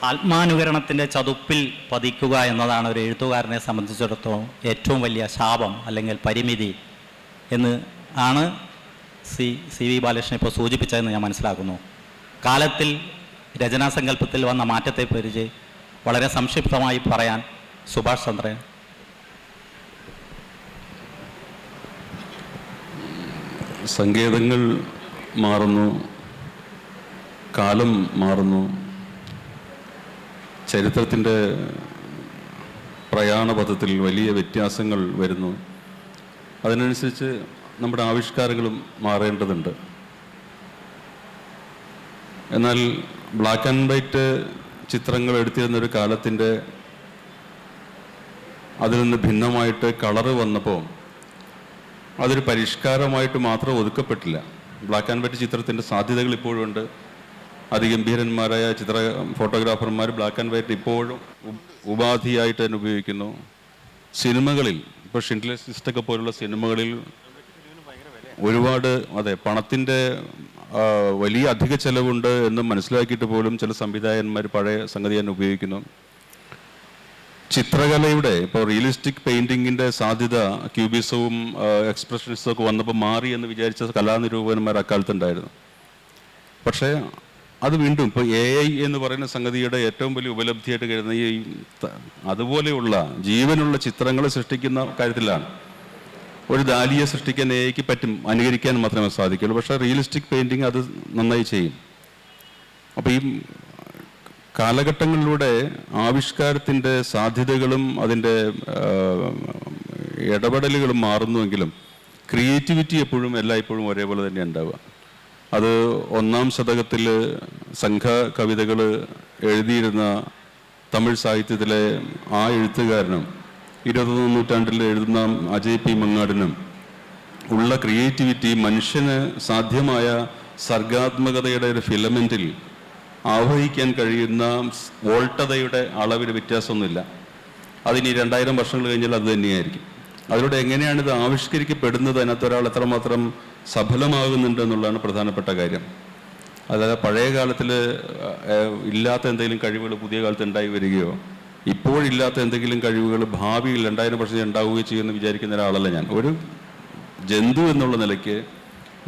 ആത്മാനുകരണത്തിൻ്റെ ചതുപ്പിൽ പതിക്കുക എന്നതാണ് ഒരു എഴുത്തുകാരനെ സംബന്ധിച്ചിടത്തോളം ഏറ്റവും വലിയ ശാപം അല്ലെങ്കിൽ പരിമിതി എന്ന് ആണ് സി വി ബാലകൃഷ്ണൻ ഇപ്പോൾ സൂചിപ്പിച്ചതെന്ന് ഞാൻ മനസ്സിലാക്കുന്നു. കാലത്തിൽ രചനാസങ്കല്പത്തിൽ വന്ന മാറ്റത്തെക്കുറിച്ച് വളരെ സംക്ഷിപ്തമായി പറയാൻ സുഭാഷ് ചന്ദ്രൻ. സങ്കേതങ്ങൾ മാറുന്നു, കാലം മാറുന്നു, ചരിത്രത്തിൻ്റെ പ്രയാണപഥത്തിൽ വലിയ വ്യത്യാസങ്ങൾ വരുന്നു. അതിനനുസരിച്ച് നമ്മുടെ ആവിഷ്കാരങ്ങളും മാറേണ്ടതുണ്ട്. എന്നാൽ ബ്ലാക്ക് ആൻഡ് വൈറ്റ് ചിത്രങ്ങൾ എടുത്തിരുന്നൊരു കാലത്തിൻ്റെ അതിൽ നിന്ന് ഭിന്നമായിട്ട് കളറ് വന്നപ്പോൾ അതൊരു പരിഷ്കാരമായിട്ട് മാത്രം ഒതുക്കപ്പെട്ടില്ല. ബ്ലാക്ക് ആൻഡ് വൈറ്റ് ചിത്രത്തിൻ്റെ സാധ്യതകൾ ഇപ്പോഴും ഉണ്ട്. അതിഗംഭീരന്മാരായ ഫോട്ടോഗ്രാഫർമാർ ബ്ലാക്ക് ആൻഡ് വൈറ്റ് ഇപ്പോഴും ഉപാധിയായിട്ട് തന്നെ ഉപയോഗിക്കുന്നു. സിനിമകളിൽ ഇപ്പോൾ ഷിൻഡ്ലേഴ്സ് ലിസ്റ്റൊക്കെ പോലുള്ള സിനിമകളിൽ ഒരുപാട് പണത്തിൻ്റെ വലിയ അധിക ചെലവുണ്ട് എന്ന് മനസ്സിലാക്കിയിട്ട് പോലും ചില സംവിധായകന്മാർ പഴയ സംഗതി തന്നെ ഉപയോഗിക്കുന്നു. ചിത്രകലയുടെ ഇപ്പോൾ റിയലിസ്റ്റിക് പെയിൻറ്റിങ്ങിൻ്റെ സാധ്യത ക്യൂബിസവും എക്സ്പ്രഷനിസവും ഒക്കെ വന്നപ്പോൾ മാറി എന്ന് വിചാരിച്ച കലാനിരൂപകന്മാർ അക്കാലത്തുണ്ടായിരുന്നു. പക്ഷേ അത് വീണ്ടും ഇപ്പോൾ AI എന്ന് പറയുന്ന സംഗതിയുടെ ഏറ്റവും വലിയ ഉപലബ്ധിയായിട്ട് കരുതുന്ന ഈ അതുപോലെയുള്ള ജീവനുള്ള ചിത്രങ്ങൾ സൃഷ്ടിക്കുന്ന കാര്യത്തിലാണ്. ഒരു ദാലിയെ സൃഷ്ടിക്കാൻ AIക്ക് പറ്റും, അനുകരിക്കാൻ മാത്രമേ സാധിക്കുള്ളൂ. പക്ഷേ റിയലിസ്റ്റിക് പെയിൻറ്റിങ് അത് നന്നായി ചെയ്യും. അപ്പോൾ ഈ കാലഘട്ടങ്ങളിലൂടെ ആവിഷ്കാരത്തിൻ്റെ സാധ്യതകളും അതിൻ്റെ ഇടപെടലുകളും മാറുന്നുവെങ്കിലും ക്രിയേറ്റിവിറ്റി എപ്പോഴും എല്ലായ്പ്പോഴും ഒരേപോലെ തന്നെ ഉണ്ടാവുക. അത് 1-ാം ശതകത്തിൽ സംഘ കവിതകൾ എഴുതിയിരുന്ന തമിഴ് സാഹിത്യത്തിലെ ആ എഴുത്തുകാരനും 20-ാം നൂറ്റാണ്ടിൽ എഴുതുന്ന അജയ് പി മങ്ങാടിനും ഉള്ള ക്രിയേറ്റിവിറ്റി മനുഷ്യന് സാധ്യമായ സർഗാത്മകതയുടെ ഒരു ഫിലമെൻറ്റിൽ ആവഹിക്കാൻ കഴിയുന്ന വോൾട്ടതയുടെ അളവിൽ വ്യത്യാസമൊന്നുമില്ല. അതിനി 2000 വർഷങ്ങൾ കഴിഞ്ഞാൽ അത് തന്നെയായിരിക്കും. അതിലൂടെ എങ്ങനെയാണ് ഇത് ആവിഷ്കരിക്കപ്പെടുന്നത്, അതിനകത്ത് ഒരാൾ എത്രമാത്രം സഫലമാകുന്നുണ്ട് എന്നുള്ളതാണ് പ്രധാനപ്പെട്ട കാര്യം. അതായത് പഴയ കാലത്തിൽ ഇല്ലാത്ത എന്തെങ്കിലും കഴിവുകൾ പുതിയ കാലത്ത് ഉണ്ടായി വരികയോ ഇപ്പോഴില്ലാത്ത എന്തെങ്കിലും കഴിവുകൾ ഭാവിയിൽ 2000 വർഷം ഉണ്ടാവുകയോ ചെയ്യുമെന്ന് വിചാരിക്കുന്ന ഒരാളല്ല ഞാൻ. ഒരു ജന്തു എന്നുള്ള നിലയ്ക്ക്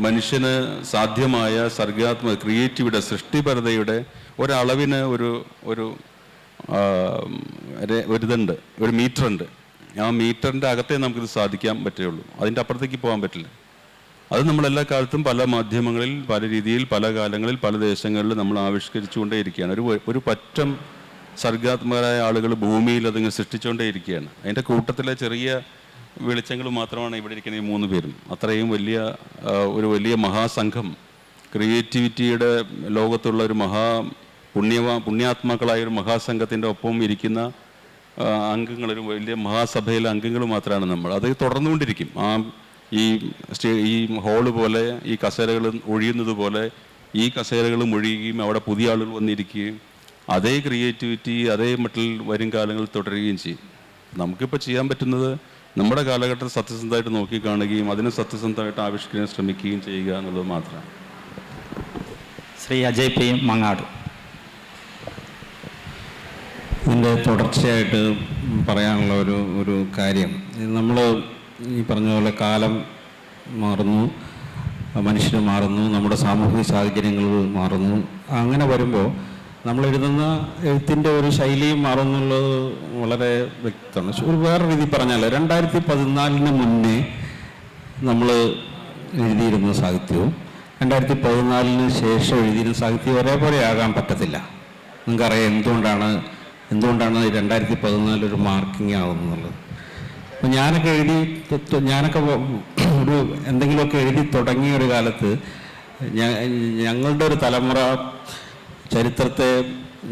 മനുഷ്യന് സാധ്യമായ സർഗാത്മക ക്രിയേറ്റിവിറ്റി സൃഷ്ടിപരതയുടെ ഒരളവിന് ഒരിതുണ്ട്, ഒരു മീറ്ററുണ്ട്. ആ മീറ്ററിൻ്റെ അകത്തേ നമുക്കിത് സാധിക്കാൻ പറ്റുള്ളൂ, അതിൻ്റെ അപ്പുറത്തേക്ക് പോകാൻ പറ്റില്ല. അത് നമ്മളെല്ലാ കാലത്തും പല മാധ്യമങ്ങളിൽ പല രീതിയിൽ പല കാലങ്ങളിൽ പല ദേശങ്ങളിൽ നമ്മൾ ആവിഷ്കരിച്ചുകൊണ്ടേയിരിക്കുകയാണ്. ഒരു പറ്റം സർഗാത്മകരായ ആളുകൾ ഭൂമിയിൽ അതിങ്ങനെ സൃഷ്ടിച്ചുകൊണ്ടേയിരിക്കുകയാണ്. അതിൻ്റെ കൂട്ടത്തിലെ ചെറിയ വെളിച്ചങ്ങൾ മാത്രമാണ് ഇവിടെ ഇരിക്കുന്ന ഈ 3 പേരും. അത്രയും വലിയ മഹാസംഘം ക്രിയേറ്റിവിറ്റിയുടെ ലോകത്തുള്ള ഒരു പുണ്യാത്മാക്കളായ ഒരു മഹാസംഘത്തിൻ്റെ ഒപ്പം ഇരിക്കുന്ന അംഗങ്ങൾ, ഒരു വലിയ മഹാസഭയിലെ അംഗങ്ങൾ മാത്രമാണ് നമ്മൾ. അത് തുടർന്നുകൊണ്ടിരിക്കും. ഈ ഹോള് പോലെ ഈ കസേരകൾ ഒഴിയുന്നത് പോലെ ഈ കസേരകളും ഒഴിയുകയും അവിടെ പുതിയ ആളുകൾ വന്നിരിക്കുകയും അതേ ക്രിയേറ്റിവിറ്റി അതേ മട്ടിൽ വരും കാലങ്ങളിൽ തുടരുകയും ചെയ്യും. നമുക്കിപ്പോൾ ചെയ്യാൻ പറ്റുന്നത് നമ്മുടെ കാലഘട്ടത്തിൽ സത്യസന്ധമായിട്ട് നോക്കിക്കാണുകയും അതിനെ സത്യസന്ധമായിട്ട് ആവിഷ്കരിക്കാൻ ശ്രമിക്കുകയും ചെയ്യുക എന്നുള്ളത് മാത്രമാണ്. ശ്രീ അജയ് പി മങ്ങാട്. ഇതിൻ്റെ തുടർച്ചയായിട്ട് പറയാനുള്ള ഒരു കാര്യം, നമ്മൾ ഈ പറഞ്ഞ പോലെ കാലം മാറുന്നു, മനുഷ്യർ മാറുന്നു, നമ്മുടെ സാമൂഹിക സാഹചര്യങ്ങൾ മാറുന്നു. അങ്ങനെ വരുമ്പോൾ നമ്മൾ എഴുതുന്ന എഴുത്തിൻ്റെ ഒരു ശൈലിയും മാറുന്നുള്ളത് വളരെ വ്യക്തമാണ്. ഒരു വേറെ രീതി പറഞ്ഞാൽ 2014 മുന്നേ നമ്മൾ എഴുതിയിരുന്ന സാഹിത്യവും 2014 ശേഷം എഴുതിയിരുന്ന സാഹിത്യം ഒരേപോലെ ആകാൻ പറ്റത്തില്ല. നിങ്ങൾക്കറിയാം എന്തുകൊണ്ടാണ് 2014 ഒരു മാർക്കിംഗ് ആകുന്നുള്ളത്. അപ്പം ഞാനൊക്കെ ഒരു എന്തെങ്കിലുമൊക്കെ എഴുതി തുടങ്ങിയ ഒരു കാലത്ത് ഞങ്ങളുടെ ഒരു തലമുറ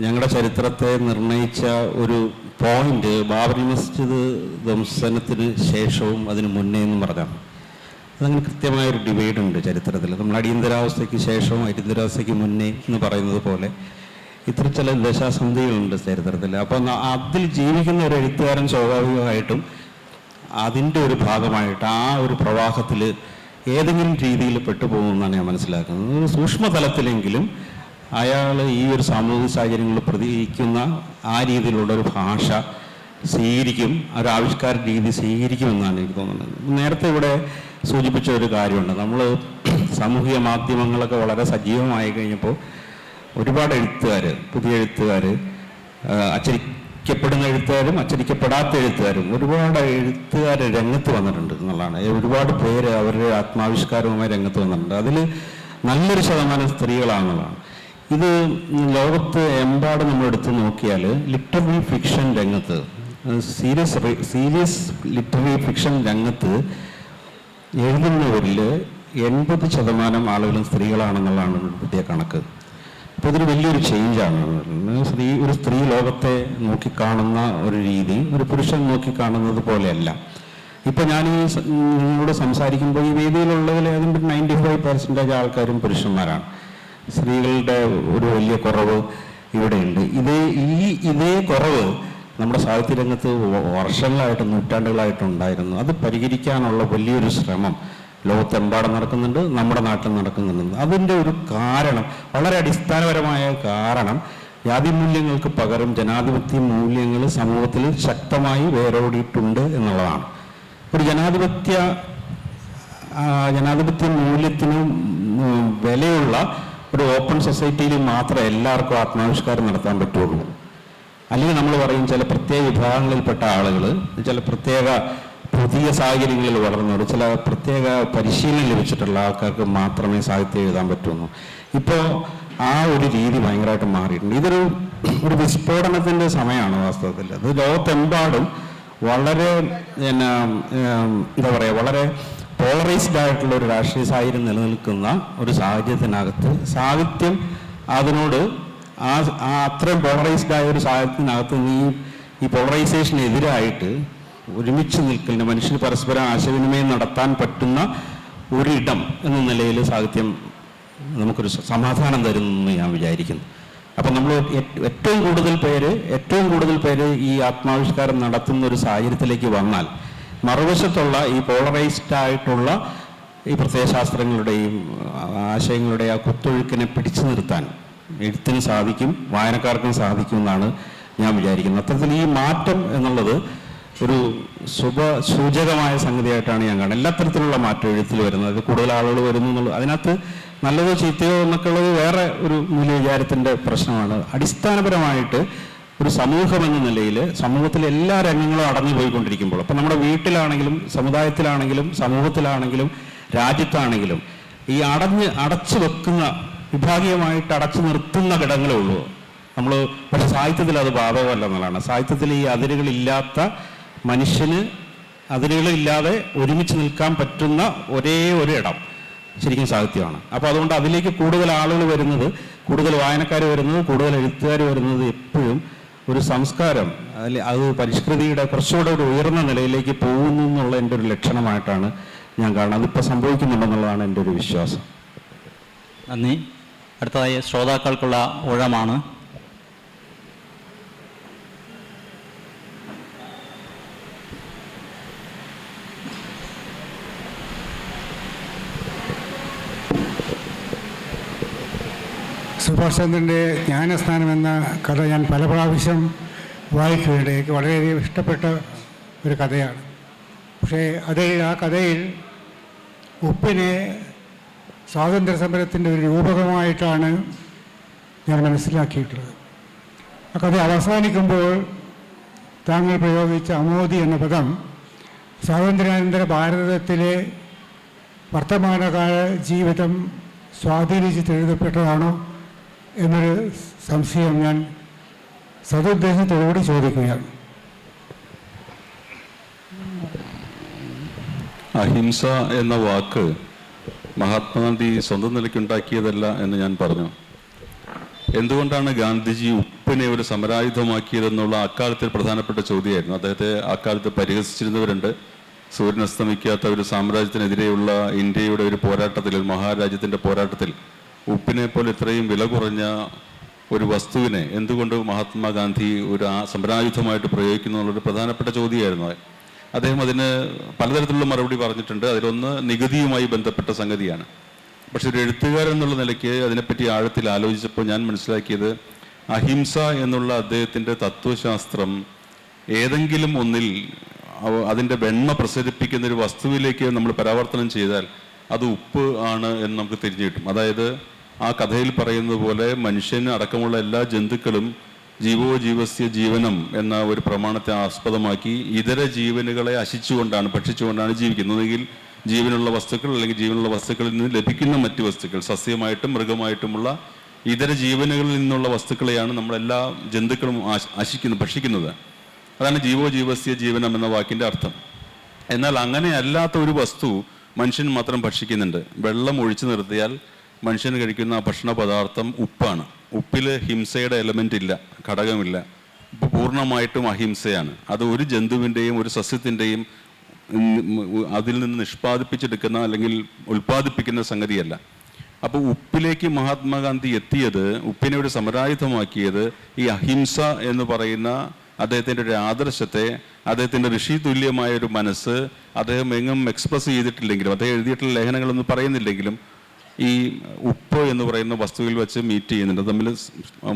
ഞങ്ങളുടെ ചരിത്രത്തെ നിർണയിച്ച ഒരു പോയിന്റ് ബാബറി മസ്ജിദ് ധ്വംസനത്തിന് ശേഷവും അതിന് മുന്നേ എന്നും പറഞ്ഞാണ്. അതങ്ങനെ കൃത്യമായൊരു ഡിവൈഡ് ഉണ്ട് ചരിത്രത്തിൽ. നമ്മൾ അടിയന്തരാവസ്ഥയ്ക്ക് ശേഷവും അടിയന്തരാവസ്ഥയ്ക്ക് മുന്നേ എന്ന് പറയുന്നത് പോലെ ഇത്ര ചില ദശാസന്ധികളുണ്ട് ചരിത്രത്തിൽ. അപ്പം അതിൽ ജീവിക്കുന്ന ഒരു എഴുത്തുകാരൻ സ്വാഭാവികമായിട്ടും അതിൻ്റെ ഒരു ഭാഗമായിട്ട് ആ ഒരു പ്രവാഹത്തിൽ ഏതെങ്കിലും രീതിയിൽ പെട്ടുപോകുമെന്നാണ് ഞാൻ മനസ്സിലാക്കുന്നത്. ഒരു സൂക്ഷ്മതലത്തിലെങ്കിലും അയാൾ ഈ ഒരു സാമൂഹിക സാഹചര്യങ്ങളിൽ പ്രതികരിക്കുന്ന ആ രീതിയിലുള്ള ഒരു ഭാഷ സ്വീകരിക്കും, ഒരു ആവിഷ്കാര രീതി സ്വീകരിക്കുമെന്നാണ് എനിക്ക് തോന്നുന്നത്. നേരത്തെ ഇവിടെ സൂചിപ്പിച്ച ഒരു കാര്യമുണ്ട്. നമ്മൾ സാമൂഹിക മാധ്യമങ്ങളൊക്കെ വളരെ സജീവമായി കഴിഞ്ഞപ്പോൾ ഒരുപാട് എഴുത്തുകാർ, പുതിയ എഴുത്തുകാർ, അച്ചടിക്കപ്പെടുന്ന എഴുത്തുകാരും അച്ചടിക്കപ്പെടാത്ത എഴുത്തുകാരും ഒരുപാട് എഴുത്തുകാർ രംഗത്ത് വന്നിട്ടുണ്ട് എന്നുള്ളതാണ്. ഒരുപാട് പേര് അവരുടെ ആത്മാവിഷ്കാരവുമായി രംഗത്ത് വന്നിട്ടുണ്ട്. അതിൽ നല്ലൊരു ശതമാനം സ്ത്രീകളാണെന്നുള്ളതാണ്. ഇത് ലോകത്ത് എമ്പാടും നമ്മൾ എടുത്ത് നോക്കിയാൽ ലിറ്റററി ഫിക്ഷൻ രംഗത്ത്, സീരിയസ് ലിറ്റററി ഫിക്ഷൻ രംഗത്ത് എഴുതുന്നവരിൽ 80% ആളുകളും സ്ത്രീകളാണെന്നുള്ളതാണ് പുതിയ കണക്ക്. അപ്പോൾ ഇതൊരു വലിയൊരു ചേഞ്ചാണ്. ഒരു സ്ത്രീ ലോകത്തെ നോക്കിക്കാണുന്ന ഒരു രീതി ഒരു പുരുഷൻ നോക്കിക്കാണുന്നത് പോലെയല്ല. ഇപ്പോൾ ഞാൻ ഈ നിങ്ങളോട് സംസാരിക്കുമ്പോൾ ഈ വേദിയിലുള്ളതിൽ ഏതാണ്ട് 95% ആൾക്കാരും പുരുഷന്മാരാണ്. സ്ത്രീകളുടെ ഒരു വലിയ കുറവ് ഇവിടെയുണ്ട്. ഇതേ കുറവ് നമ്മുടെ സാഹിത്യരംഗത്ത് വർഷങ്ങളായിട്ട് നൂറ്റാണ്ടുകളായിട്ടുണ്ടായിരുന്നു. അത് പരിഹരിക്കാനുള്ള വലിയൊരു ശ്രമം ലോകത്തെമ്പാടും നടക്കുന്നുണ്ട്, നമ്മുടെ നാട്ടിൽ നടക്കുന്നുണ്ട്. അതിൻ്റെ ഒരു കാരണം, വളരെ അടിസ്ഥാനപരമായ കാരണം, ജാതി മൂല്യങ്ങൾക്ക് പകരം ജനാധിപത്യ മൂല്യങ്ങൾ സമൂഹത്തിൽ ശക്തമായി വേരോടിയിട്ടുണ്ട് എന്നുള്ളതാണ്. ഒരു ജനാധിപത്യ മൂല്യത്തിന് വിലയുള്ള ഒരു ഓപ്പൺ സൊസൈറ്റിയിൽ മാത്രമേ എല്ലാവർക്കും ആത്മാവിഷ്കാരം നടത്താൻ പറ്റുള്ളൂ. അല്ലെങ്കിൽ നമ്മൾ പറയും ചില പ്രത്യേക വിഭാഗങ്ങളിൽപ്പെട്ട ആളുകൾ, ചില പ്രത്യേക പുതിയ സാഹചര്യങ്ങളിൽ വളർന്നവർ, ചില പ്രത്യേക പരിശീലനം ലഭിച്ചിട്ടുള്ള ആൾക്കാർക്ക് മാത്രമേ സാഹിത്യം എഴുതാൻ പറ്റുള്ളൂ. ഇപ്പോൾ ആ ഒരു രീതി ഭയങ്കരമായിട്ട് മാറിയിട്ടുണ്ട്. ഇതൊരു വിസ്ഫോടനത്തിൻ്റെ സമയമാണ് വാസ്തവത്തിൽ. അത് ലോകത്തെമ്പാടും വളരെ എന്താ പറയുക, വളരെ പോളറൈസ്ഡ് ആയിട്ടുള്ള ഒരു രാഷ്ട്രീയ സാഹചര്യം നിലനിൽക്കുന്ന ഒരു സാഹചര്യത്തിനകത്ത് സാഹിത്യം അതിനോട് അത്രയും പോളറൈസ്ഡ് ആയ ഒരു സാഹചര്യത്തിനകത്ത് ഈ പോളറൈസേഷനെതിരായിട്ട് ഒരുമിച്ച് നിൽക്കുന്ന മനുഷ്യന് പരസ്പരം ആശയവിനിമയം നടത്താൻ പറ്റുന്ന ഒരിടം എന്ന നിലയിൽ സാഹിത്യം നമുക്കൊരു സമാധാനം തരുമെന്ന് ഞാൻ വിചാരിക്കുന്നു. അപ്പം നമ്മൾ ഏറ്റവും കൂടുതൽ പേര് ഈ ആത്മാവിഷ്കാരം നടത്തുന്ന ഒരു സാഹചര്യത്തിലേക്ക് വന്നാൽ മറുവശത്തുള്ള ഈ പോളറൈസ്ഡ് ആയിട്ടുള്ള ഈ പ്രത്യയശാസ്ത്രങ്ങളുടെയും ആശയങ്ങളുടെയും ആ കുത്തൊഴുക്കിനെ പിടിച്ചു നിർത്താൻ എഴുത്തിന് സാധിക്കും, വായനക്കാർക്കും സാധിക്കും എന്നാണ് ഞാൻ വിചാരിക്കുന്നത്. അത്തരത്തിൽ ഈ മാറ്റം എന്നുള്ളത് ഒരു സൂചകമായ സംഗതിയായിട്ടാണ് ഞാൻ കാണുന്നത്. എല്ലാ തരത്തിലുള്ള മാറ്റം എഴുത്തിൽ വരുന്നത്, കൂടുതൽ ആളുകൾ വരുന്നു എന്നുള്ളത്, അതിനകത്ത് നല്ലതോ ചീത്തയോ എന്നൊക്കെ ഉള്ളത് വേറെ ഒരു മൂല്യവിചാരത്തിൻ്റെ പ്രശ്നമാണ്. അടിസ്ഥാനപരമായിട്ട് ഒരു സമൂഹം എന്ന നിലയിൽ സമൂഹത്തിലെ എല്ലാ രംഗങ്ങളും അടഞ്ഞു പോയിക്കൊണ്ടിരിക്കുമ്പോൾ, അപ്പം നമ്മുടെ വീട്ടിലാണെങ്കിലും സമുദായത്തിലാണെങ്കിലും സമൂഹത്തിലാണെങ്കിലും രാജ്യത്താണെങ്കിലും ഈ അടച്ചു വെക്കുന്ന, വിഭാഗീയമായിട്ട് അടച്ചു നിർത്തുന്ന ഘടകങ്ങളേ ഉള്ളൂ നമ്മൾ. പക്ഷെ സാഹിത്യത്തിൽ അത് ബാധകമല്ല എന്നുള്ളതാണ്. സാഹിത്യത്തിൽ ഈ അതിരുകളില്ലാത്ത, മനുഷ്യന് അതിരുകളില്ലാതെ ഒരുമിച്ച് നിൽക്കാൻ പറ്റുന്ന ഒരേ ഒരു ഇടം ശരിക്കും സാഹിത്യമാണ്. അപ്പോൾ അതുകൊണ്ട് അതിലേക്ക് കൂടുതൽ ആളുകൾ വരുന്നത്, കൂടുതൽ വായനക്കാർ വരുന്നത്, കൂടുതൽ എഴുത്തുകാർ വരുന്നത് എപ്പോഴും ഒരു സംസ്കാരം, അത് പരിഷ്കൃതിയുടെ കുറച്ചുകൂടെ ഒരു ഉയർന്ന നിലയിലേക്ക് പോകുന്നു എന്നുള്ള എൻ്റെ ഒരു ലക്ഷണമായിട്ടാണ് ഞാൻ കാണുന്നത്. അതിപ്പോൾ സംഭവിക്കുന്നുണ്ടെന്നുള്ളതാണ് എൻ്റെ ഒരു വിശ്വാസം. നന്ദി. അടുത്തതായി ശ്രോതാക്കൾക്കുള്ള ഊഴമാണ്. സുഭാഷ് ചന്ദ്രൻ്റെ ജ്ഞാനസ്നാനം എന്ന കഥ ഞാൻ പല പ്രാവശ്യം വായിക്കുകയുണ്ട്. എനിക്ക് വളരെയധികം ഇഷ്ടപ്പെട്ട ഒരു കഥയാണ്. പക്ഷേ ആ കഥയിൽ ഉപ്പിനെ സ്വാതന്ത്ര്യ സമരത്തിൻ്റെ ഒരു രൂപകമായിട്ടാണ് ഞാൻ മനസ്സിലാക്കിയിട്ടുള്ളത്. ആ കഥ അവസാനിക്കുമ്പോൾ താങ്കൾ പ്രയോഗിച്ച അമോദി എന്ന പദം സ്വാതന്ത്ര്യാനന്തര ഭാരതത്തിലെ വർത്തമാനകാല ജീവിതം സ്വാധീനിച്ചെഴുതപ്പെട്ടതാണോ എന്നൊരു സംശയം ഞാൻ സതുദ്ദേശത്തോടുകൂടി ചോദിക്കുകയാണ്. അഹിംസ എന്ന വാക്ക് മഹാത്മാഗാന്ധി സ്വന്തം നിലയ്ക്കുണ്ടാക്കിയതല്ല എന്ന് ഞാൻ പറഞ്ഞു. എന്തുകൊണ്ടാണ് ഗാന്ധിജി ഉപ്പിനെ ഒരു സമരായുധമാക്കിയതെന്നുള്ള അക്കാലത്തെ പ്രധാനപ്പെട്ട ചോദ്യമായിരുന്നു. അദ്ദേഹത്തെ അക്കാലത്ത് പരിഹസിച്ചിരുന്നവരുണ്ട്. സൂര്യൻ അസ്തമിക്കാത്ത ഒരു സാമ്രാജ്യത്തിനെതിരെയുള്ള ഇന്ത്യയുടെ ഒരു പോരാട്ടത്തിൽ, ഒരു മഹാരാജ്യത്തിൻ്റെ പോരാട്ടത്തിൽ ഉപ്പിനെ പോലെ ഇത്രയും വില കുറഞ്ഞ ഒരു വസ്തുവിനെ എന്തുകൊണ്ട് മഹാത്മാഗാന്ധി ഒരു സമരായുധമായിട്ട് പ്രയോഗിക്കുന്നു എന്നുള്ളൊരു പ്രധാനപ്പെട്ട ചോദ്യമായിരുന്നു. അദ്ദേഹം അതിന് പലതരത്തിലുള്ള മറുപടി പറഞ്ഞിട്ടുണ്ട്. അതിലൊന്ന് നികുതിയുമായി ബന്ധപ്പെട്ട സംഗതിയാണ്. പക്ഷെ ഒരു എഴുത്തുകാരൻ എന്നുള്ള നിലയ്ക്ക് അതിനെപ്പറ്റി ആഴത്തിൽ ആലോചിച്ചപ്പോൾ ഞാൻ മനസ്സിലാക്കിയത് അഹിംസ എന്നുള്ള അദ്ദേഹത്തിൻ്റെ തത്വശാസ്ത്രം ഏതെങ്കിലും ഒന്നിൽ അതിൻ്റെ വെണ്മ പ്രസരിപ്പിക്കുന്ന ഒരു വസ്തുവിലേക്ക് നമ്മൾ പരാവർത്തനം ചെയ്താൽ അത് ഉപ്പ് ആണ് എന്ന് നമുക്ക് തിരിഞ്ഞു കിട്ടും. അതായത് ആ കഥയിൽ പറയുന്നത് പോലെ മനുഷ്യന് അടക്കമുള്ള എല്ലാ ജന്തുക്കളും ജീവോ ജീവസ്യ ജീവനം എന്ന ഒരു പ്രമാണത്തെ ആസ്പദമാക്കി ഇതര ജീവനുകളെ ഭക്ഷിച്ചുകൊണ്ടാണ് ജീവിക്കുന്നതെങ്കിൽ ജീവനുള്ള വസ്തുക്കൾ അല്ലെങ്കിൽ ജീവനുള്ള വസ്തുക്കളിൽ നിന്ന് ലഭിക്കുന്ന മറ്റ് വസ്തുക്കൾ, സസ്യമായിട്ടും മൃഗമായിട്ടുമുള്ള ഇതര ജീവനുകളിൽ നിന്നുള്ള വസ്തുക്കളെയാണ് നമ്മളെല്ലാ ജന്തുക്കളും ഭക്ഷിക്കുന്നത്. അതാണ് ജീവോ ജീവസ്യ ജീവനം എന്ന വാക്കിൻ്റെ അർത്ഥം. എന്നാൽ അങ്ങനെ അല്ലാത്ത ഒരു വസ്തു മനുഷ്യൻ മാത്രം ഭക്ഷിക്കുന്നുണ്ട്. വെള്ളം ഒഴിച്ചു നിർത്തിയാൽ മനുഷ്യൻ കഴിക്കുന്ന ഭക്ഷണ പദാർത്ഥം ഉപ്പാണ്. ഉപ്പിൽ ഹിംസയുടെ എലമെൻ്റ് ഇല്ല, ഘടകമില്ല. ഉപ്പ് പൂർണ്ണമായിട്ടും അഹിംസയാണ്. അത് ഒരു ജന്തുവിൻ്റെയും ഒരു സസ്യത്തിൻ്റെയും അതിൽ നിന്ന് നിഷ്പാദിപ്പിച്ചെടുക്കുന്ന അല്ലെങ്കിൽ ഉൽപ്പാദിപ്പിക്കുന്ന സംഗതിയല്ല. അപ്പോൾ ഉപ്പിലേക്ക് മഹാത്മാഗാന്ധി എത്തിയത്, ഉപ്പിനെ ഒരു സമരായുധമാക്കിയത് ഈ അഹിംസ എന്ന് പറയുന്ന അദ്ദേഹത്തിൻ്റെ ഒരു ആദർശത്തെ, അദ്ദേഹത്തിൻ്റെ ഋഷി തുല്യമായ ഒരു മനസ്സ് അദ്ദേഹം എങ്ങും എക്സ്പ്രസ് ചെയ്തിട്ടില്ലെങ്കിലും, അദ്ദേഹം എഴുതിയിട്ടുള്ള ലേഖനങ്ങളൊന്നും പറയുന്നില്ലെങ്കിലും ഈ ഉപ്പ് എന്ന് പറയുന്ന വസ്തുവിൽ വെച്ച് മീറ്റ് ചെയ്യുന്നുണ്ട്, തമ്മിൽ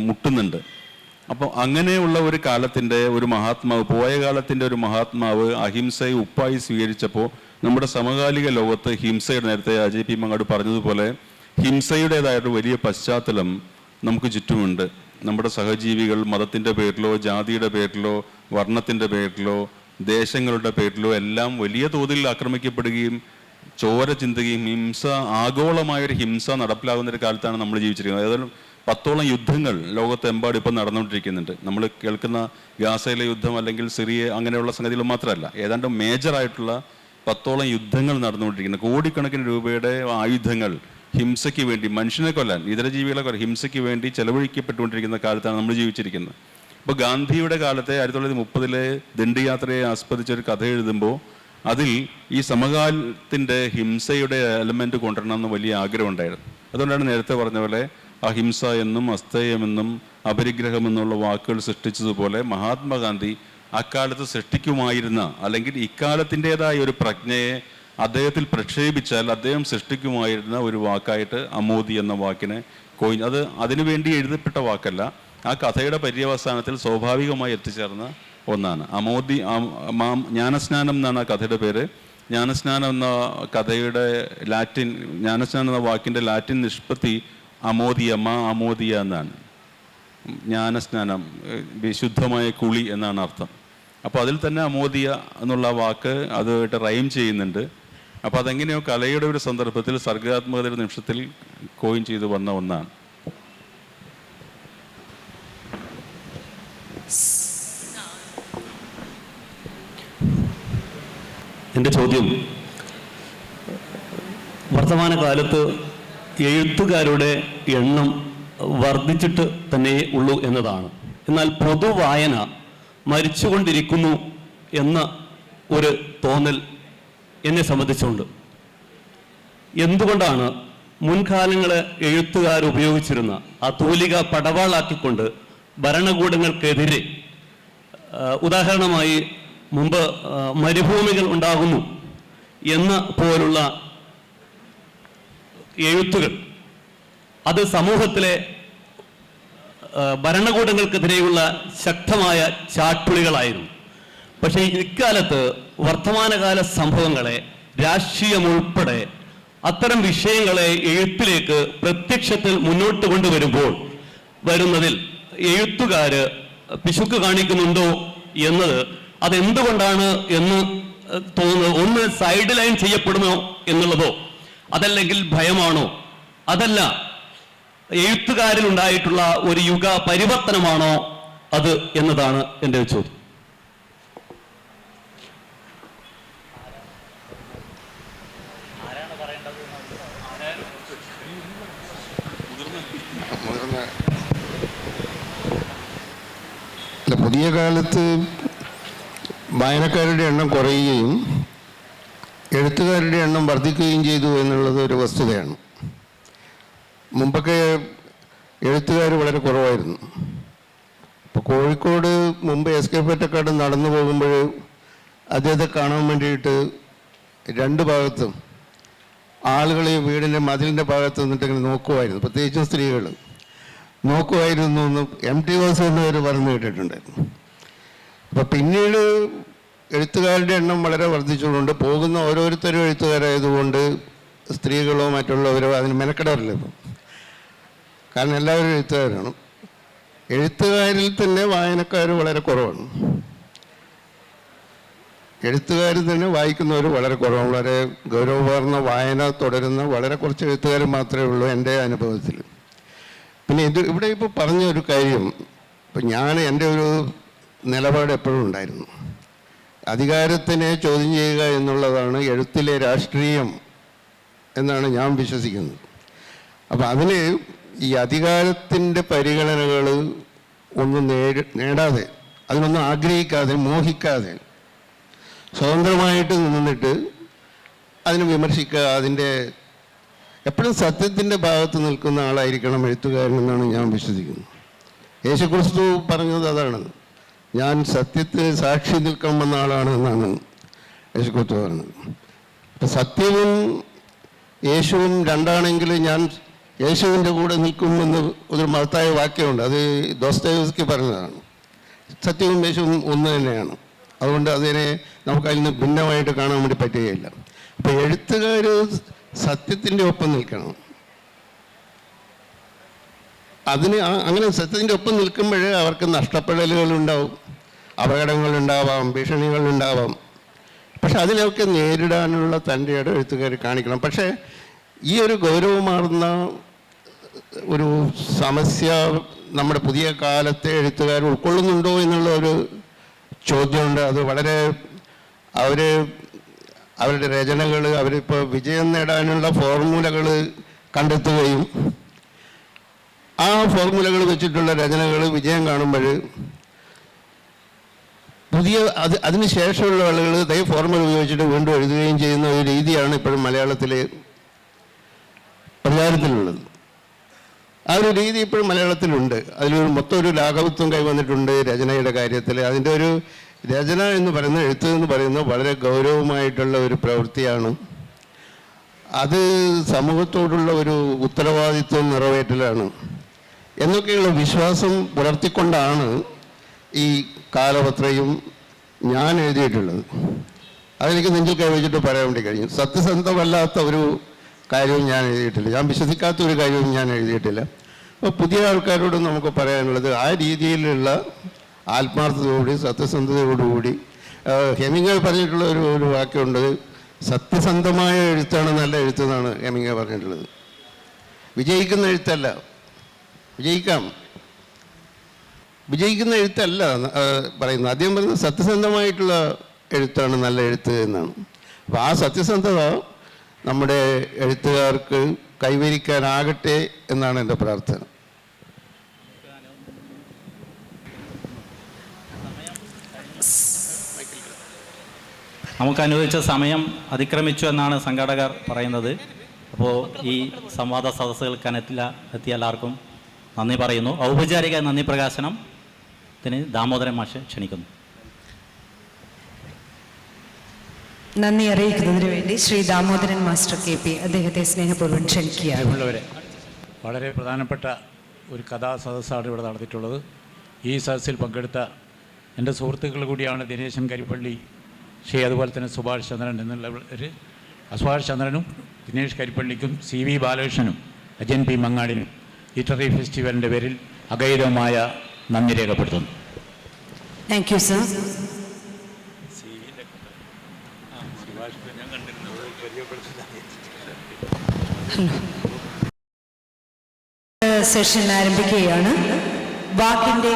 മുട്ടുന്നുണ്ട്. അപ്പോൾ അങ്ങനെയുള്ള ഒരു കാലത്തിൻ്റെ ഒരു മഹാത്മാവ്, പോയ കാലത്തിൻ്റെ ഒരു മഹാത്മാവ് അഹിംസയെ ഉപ്പായി സ്വീകരിച്ചപ്പോൾ നമ്മുടെ സമകാലിക ലോകത്ത് ഹിംസയുടെ, നേരത്തെ അജയ് പി മങ്ങാട് പറഞ്ഞതുപോലെ ഹിംസയുടേതായൊരു വലിയ പശ്ചാത്തലം നമുക്ക് ചുറ്റുമുണ്ട്. നമ്മുടെ സഹജീവികൾ മതത്തിൻ്റെ പേരിലോ ജാതിയുടെ പേരിലോ വർണ്ണത്തിൻ്റെ പേരിലോ ദേശങ്ങളുടെ പേരിലോ എല്ലാം വലിയ തോതിൽ ആക്രമിക്കപ്പെടുകയും ചോര ചിന്തുകയും ഹിംസ, ആഗോളമായൊരു ഹിംസ നടപ്പിലാകുന്നൊരു കാലത്താണ് നമ്മൾ ജീവിച്ചിരിക്കുന്നത്. ഏതായാലും 10ഓളം യുദ്ധങ്ങൾ ലോകത്തെമ്പാടും ഇപ്പം നടന്നുകൊണ്ടിരിക്കുന്നുണ്ട്. നമ്മൾ കേൾക്കുന്ന ഗാസയിലെ യുദ്ധം അല്ലെങ്കിൽ സിറിയ അങ്ങനെയുള്ള സംഗതികൾ മാത്രമല്ല, ഏതാണ്ട് മേജറായിട്ടുള്ള 10ഓളം യുദ്ധങ്ങൾ നടന്നുകൊണ്ടിരിക്കുന്നത്. കോടിക്കണക്കിന് രൂപയുടെ ആയുധങ്ങൾ ഹിംസയ്ക്ക് വേണ്ടി, മനുഷ്യനെ കൊല്ലാൻ, ഇതര ജീവികളെ കൊല്ലാൻ ഹിംസയ്ക്ക് വേണ്ടി ചെലവഴിക്കപ്പെട്ടുകൊണ്ടിരിക്കുന്ന കാലത്താണ് നമ്മൾ ജീവിച്ചിരിക്കുന്നത്. ഇപ്പോൾ ഗാന്ധിയുടെ കാലത്തെ 1930 ദണ്ഡി യാത്രയെ ആസ്പദിച്ചൊരു കഥ എഴുതുമ്പോൾ അതിൽ ഈ സമകാലത്തിൻ്റെ ഹിംസയുടെ എലമെൻ്റ് കൊണ്ടുവരണമെന്ന് വലിയ ആഗ്രഹമുണ്ടായിരുന്നു. അതുകൊണ്ടാണ് നേരത്തെ പറഞ്ഞ പോലെ അഹിംസ എന്നും അസ്തേയമെന്നും അപരിഗ്രഹമെന്നുള്ള വാക്കുകൾ സൃഷ്ടിച്ചതുപോലെ മഹാത്മാഗാന്ധി അക്കാലത്ത് സൃഷ്ടിക്കുമായിരുന്ന, അല്ലെങ്കിൽ ഇക്കാലത്തിൻ്റെതായ ഒരു പ്രജ്ഞയെ അദ്ദേഹത്തിൽ പ്രക്ഷേപിച്ചാൽ അദ്ദേഹം സൃഷ്ടിക്കുമായിരുന്ന ഒരു വാക്കായിട്ട് അമോദി എന്ന വാക്കിനെ അത് അതിനുവേണ്ടി എഴുതപ്പെട്ട വാക്കല്ല, ആ കഥയുടെ പര്യവസാനത്തിൽ സ്വാഭാവികമായി എത്തിച്ചേർന്ന ഒന്നാണ്. അമോദി, ജ്ഞാനസ്നാനം എന്നാണ് ആ കഥയുടെ പേര്. ജ്ഞാനസ്നാനം എന്ന കഥയുടെ ലാറ്റിൻ, ജ്ഞാനസ്നാനം എന്ന വാക്കിൻ്റെ ലാറ്റിൻ നിഷ്പത്തി അമോദിയ, അമോദിയ എന്നാണ്. ജ്ഞാനസ്നാനം, വിശുദ്ധമായ കുളി എന്നാണ് അർത്ഥം. അപ്പോൾ അതിൽ തന്നെ അമോദിയ എന്നുള്ള വാക്ക് അതുമായിട്ട് റൈം ചെയ്യുന്നുണ്ട്. അപ്പോൾ അതെങ്ങനെയോ കലയുടെ ഒരു സന്ദർഭത്തിൽ സർഗാത്മകതയുടെ നിമിഷത്തിൽ കോയിൻ ചെയ്തു വന്ന ഒന്നാണ്. എൻ്റെ ചോദ്യം, വർത്തമാനകാലത്ത് എഴുത്തുകാരുടെ എണ്ണം വർദ്ധിച്ചിട്ട് തന്നെ ഉള്ളൂ എന്നതാണ്. എന്നാൽ പൊതുവായന മരിച്ചുകൊണ്ടിരിക്കുന്നു എന്ന ഒരു തോന്നൽ എന്നെ സംബന്ധിച്ചുണ്ട്. എന്തുകൊണ്ടാണ് മുൻകാലങ്ങളെ എഴുത്തുകാർ ഉപയോഗിച്ചിരുന്ന ആ തൂലിക പടവാളാക്കിക്കൊണ്ട് ഭരണകൂടങ്ങൾക്കെതിരെ, ഉദാഹരണമായി മുമ്പ് മരുഭൂമികൾ ഉണ്ടാകുന്നു എന്ന പോലുള്ള എഴുത്തുകൾ, അത് സമൂഹത്തിലെ ഭരണകൂടങ്ങൾക്കെതിരെയുള്ള ശക്തമായ ചാട്ടുളികളായിരുന്നു. പക്ഷേ ഇക്കാലത്ത് വർത്തമാനകാല സംഭവങ്ങളെ, രാഷ്ട്രീയമുൾപ്പെടെ അത്തരം വിഷയങ്ങളെ എഴുത്തിലേക്ക് പ്രത്യക്ഷത്തിൽ മുന്നോട്ട് കൊണ്ടുവരുമ്പോൾ വരുന്നതിൽ എഴുത്തുകാര് പിശുക്ക് കാണിക്കുന്നുണ്ടോ എന്നത് അതെന്തുകൊണ്ടാണ് എന്ന് തോന്നുന്നത്. ഒന്ന്, സൈഡ് ലൈൻ ചെയ്യപ്പെടുമോ എന്നുള്ളതോ, അതല്ലെങ്കിൽ ഭയമാണോ, അതല്ല എഴുത്തുകാരിൽ ഉണ്ടായിട്ടുള്ള ഒരു യുഗ പരിവർത്തനമാണോ അത് എന്നതാണ് എൻ്റെ ചോദ്യം. പുതിയ കാലത്ത് വായനക്കാരുടെ എണ്ണം കുറയുകയും എഴുത്തുകാരുടെ എണ്ണം വർദ്ധിക്കുകയും ചെയ്തു എന്നുള്ളത് ഒരു വസ്തുതയാണ്. മുമ്പൊക്കെ എഴുത്തുകാർ വളരെ കുറവായിരുന്നു. ഇപ്പോൾ കോഴിക്കോട് മുമ്പ് എസ്.കെ. പൊറ്റക്കാട് നടന്നു പോകുമ്പോൾ അദ്ദേഹത്തെ കാണാൻ വേണ്ടിയിട്ട് രണ്ട് ഭാഗത്തും ആളുകൾ ഈ വീടിൻ്റെ മതിലിൻ്റെ ഭാഗത്ത് നിന്നിട്ട് ഇങ്ങനെ നോക്കുമായിരുന്നു, പ്രത്യേകിച്ചും സ്ത്രീകൾ നോക്കുമായിരുന്നു എന്ന് എം ടി വാസുദേവൻ പറഞ്ഞു കേട്ടിട്ടുണ്ടായിരുന്നു. അപ്പോൾ പിന്നീട് എഴുത്തുകാരുടെ എണ്ണം വളരെ വർദ്ധിച്ചുകൊണ്ട് പോകുന്ന ഓരോരുത്തരും എഴുത്തുകാരായതുകൊണ്ട് സ്ത്രീകളോ മറ്റുള്ളവരോ അതിന് മെനക്കെടാറില്ല ഇപ്പം. കാരണം എല്ലാവരും എഴുത്തുകാരാണ്. എഴുത്തുകാരിൽ തന്നെ വായനക്കാർ വളരെ കുറവാണ്. എഴുത്തുകാർ തന്നെ വായിക്കുന്നവർ വളരെ കുറവാണ്. വളരെ ഗൗരവപൂർണ്ണ വായന തുടരുന്ന വളരെ കുറച്ച് എഴുത്തുകാർ മാത്രമേ ഉള്ളൂ എൻ്റെ അനുഭവത്തിൽ. പിന്നെ ഇവിടെ ഇപ്പോൾ പറഞ്ഞ ഒരു കാര്യം, ഇപ്പം എൻ്റെ ഒരു നിലപാട് എപ്പോഴും ഉണ്ടായിരുന്നു, അധികാരത്തിനെ ചോദ്യം ചെയ്യുക എന്നുള്ളതാണ് എഴുത്തിലെ രാഷ്ട്രീയം എന്നാണ് ഞാൻ വിശ്വസിക്കുന്നത്. അപ്പം അതിന് ഈ അധികാരത്തിൻ്റെ പരിഗണനകൾ ഒന്നും നേടാതെ, അതിനൊന്നും ആഗ്രഹിക്കാതെ, മോഹിക്കാതെ സ്വതന്ത്രമായിട്ട് നിന്നിട്ട് അതിനെ വിമർശിക്കുക, അതിൻ്റെ എപ്പോഴും സത്യത്തിൻ്റെ ഭാഗത്ത് നിൽക്കുന്ന ആളായിരിക്കണം എഴുത്തുകാരനെന്നാണ് ഞാൻ വിശ്വസിക്കുന്നത്. യേശുക്രിസ്തു പറഞ്ഞത് അതാണ്, ഞാൻ സത്യത്തിന് സാക്ഷി നിൽക്കാമെന്ന ആളാണ് എന്നാണ് യേശുക്രിസ്തു പറഞ്ഞത്. അപ്പം സത്യവും യേശുവും രണ്ടാണെങ്കിൽ ഞാൻ യേശുവിൻ്റെ കൂടെ നിൽക്കുമെന്ന് ഒരു മഹത്തായ വാക്യമുണ്ട്, അത് ദോസ്തോയെവ്സ്കി പറഞ്ഞതാണ്. സത്യവും യേശുവും ഒന്ന് തന്നെയാണ്, അതുകൊണ്ട് അതിനെ നമുക്കതിൽ നിന്ന് ഭിന്നമായിട്ട് കാണാൻ വേണ്ടി പറ്റുകയില്ല. അപ്പോൾ എഴുത്തുകാർ സത്യത്തിൻ്റെ ഒപ്പം നിൽക്കണം. അങ്ങനെ സത്യത്തിൻ്റെ ഒപ്പം നിൽക്കുമ്പോൾ അവർക്ക് നഷ്ടപ്പെടലുകളുണ്ടാവും, അപകടങ്ങളുണ്ടാവാം, ഭീഷണികളുണ്ടാവാം. പക്ഷെ അതിനൊക്കെ നേരിടാനുള്ള തൻ്റെ ഇടം എഴുത്തുകാർ കാണിക്കണം. പക്ഷേ ഈ ഒരു ഗൗരവമാർന്ന ഒരു സമസ്യ നമ്മുടെ പുതിയ കാലത്തെ എഴുത്തുകാർ ഉൾക്കൊള്ളുന്നുണ്ടോ എന്നുള്ള ഒരു ചോദ്യമുണ്ട്. അത് വളരെ അവരുടെ രചനകൾ അവരിപ്പോൾ വിജയം നേടാനുള്ള ഫോർമുലകൾ കണ്ടെത്തുകയും ആ ഫോർമുലകൾ വെച്ചിട്ടുള്ള രചനകൾ വിജയം കാണുമ്പോൾ അതിന് ശേഷമുള്ള ആളുകൾ അതേ ഫോർമുല ഉപയോഗിച്ചിട്ട് വീണ്ടും എഴുതുകയും ചെയ്യുന്ന ഒരു രീതിയാണ് ഇപ്പോഴും മലയാളത്തിൽ പ്രചാരത്തിലുള്ളത്. ആ ഒരു രീതി ഇപ്പോഴും മലയാളത്തിലുണ്ട്. അതിലൊരു മൊത്തം ഒരു ലാഘവത്വം കൈവന്നിട്ടുണ്ട് രചനയുടെ കാര്യത്തിൽ. അതിൻ്റെ ഒരു രചന എന്ന് പറയുന്നത്, എഴുത്ത് എന്ന് പറയുന്നത് വളരെ ഗൗരവമായിട്ടുള്ള ഒരു പ്രവൃത്തിയാണ്. അത് സമൂഹത്തോടുള്ള ഒരു ഉത്തരവാദിത്വം നിറവേറ്റലാണ് എന്നൊക്കെയുള്ള വിശ്വാസം പുലർത്തിക്കൊണ്ടാണ് ഈ കാലപത്രയും ഞാൻ എഴുതിയിട്ടുള്ളത്. അതെനിക്ക് നെഞ്ചിൽ കൈവച്ചിട്ട് പറയാൻ വേണ്ടി കഴിയും. സത്യസന്ധമല്ലാത്ത ഒരു കാര്യവും ഞാൻ എഴുതിയിട്ടില്ല, ഞാൻ വിശ്വസിക്കാത്ത ഒരു കാര്യവും ഞാൻ എഴുതിയിട്ടില്ല. അപ്പോൾ പുതിയ ആൾക്കാരോട് നമുക്ക് പറയാനുള്ളത് ആ രീതിയിലുള്ള ആത്മാർത്ഥതയോടുകൂടി സത്യസന്ധതയോടുകൂടി, ഹെമിംഗേ പറഞ്ഞിട്ടുള്ള ഒരു വാക്യമുണ്ട്, സത്യസന്ധമായ എഴുത്താണ് നല്ല എഴുത്തെന്നാണ് ഹെമിംഗേ പറഞ്ഞിട്ടുള്ളത്. വിജയിക്കുന്ന എഴുത്തല്ല, വിജയിക്കുന്ന എഴുത്തല്ല പറയുന്നത്. ആദ്യം പറയുന്നത് സത്യസന്ധമായിട്ടുള്ള എഴുത്താണ് നല്ല എഴുത്ത് എന്നാണ്. അപ്പോൾ ആ സത്യസന്ധത നമ്മുടെ എഴുത്തുകാർക്ക് കൈവരിക്കാനാകട്ടെ എന്നാണ് എൻ്റെ പ്രാർത്ഥന. നമുക്ക് അനുവദിച്ച സമയം അതിക്രമിച്ചു എന്നാണ് സംഘാടകർ പറയുന്നത്. അപ്പോൾ ഈ സംവാദ സദസ്സുകൾക്ക് എത്തിയ എല്ലാവർക്കും നന്ദി പറയുന്നു. ഔപചാരിക നന്ദി പ്രകാശനത്തിന് ദാമോദരൻ മാഷ് ക്ഷണിക്കുന്നു. നന്ദി അറിയിക്കുന്നതിന് വേണ്ടി ശ്രീ ദാമോദരൻ മാസ്റ്റർ KP അദ്ദേഹത്തെ സ്നേഹപൂർവ്വം ക്ഷണിക്കുകയാണ്. വളരെ പ്രധാനപ്പെട്ട ഒരു കഥാസദസ്സാണ് ഇവിടെ നടത്തിയിട്ടുള്ളത്. ഈ സദസ്സിൽ പങ്കെടുത്ത എൻ്റെ സുഹൃത്തുക്കൾ കൂടിയാണ് ദിനേശൻ കരിപ്പള്ളി, അതുപോലെ തന്നെ സുഭാഷ് ചന്ദ്രൻ എന്നുള്ളവർ. സുഭാഷ് ചന്ദ്രനും ദിനേശ് കരിപ്പള്ളിക്കും CV ബാലകൃഷ്ണനും അജയൻ P മങ്ങാടിനും ലിറ്റററി ഫെസ്റ്റിവലിൻ്റെ പേരിൽ അഗൈരവമായ നന്ദി രേഖപ്പെടുത്തുന്നു. Thank you sir. സെഷൻ ആരംഭിക്കുകയാണ്. വാക്കിൻ്റെ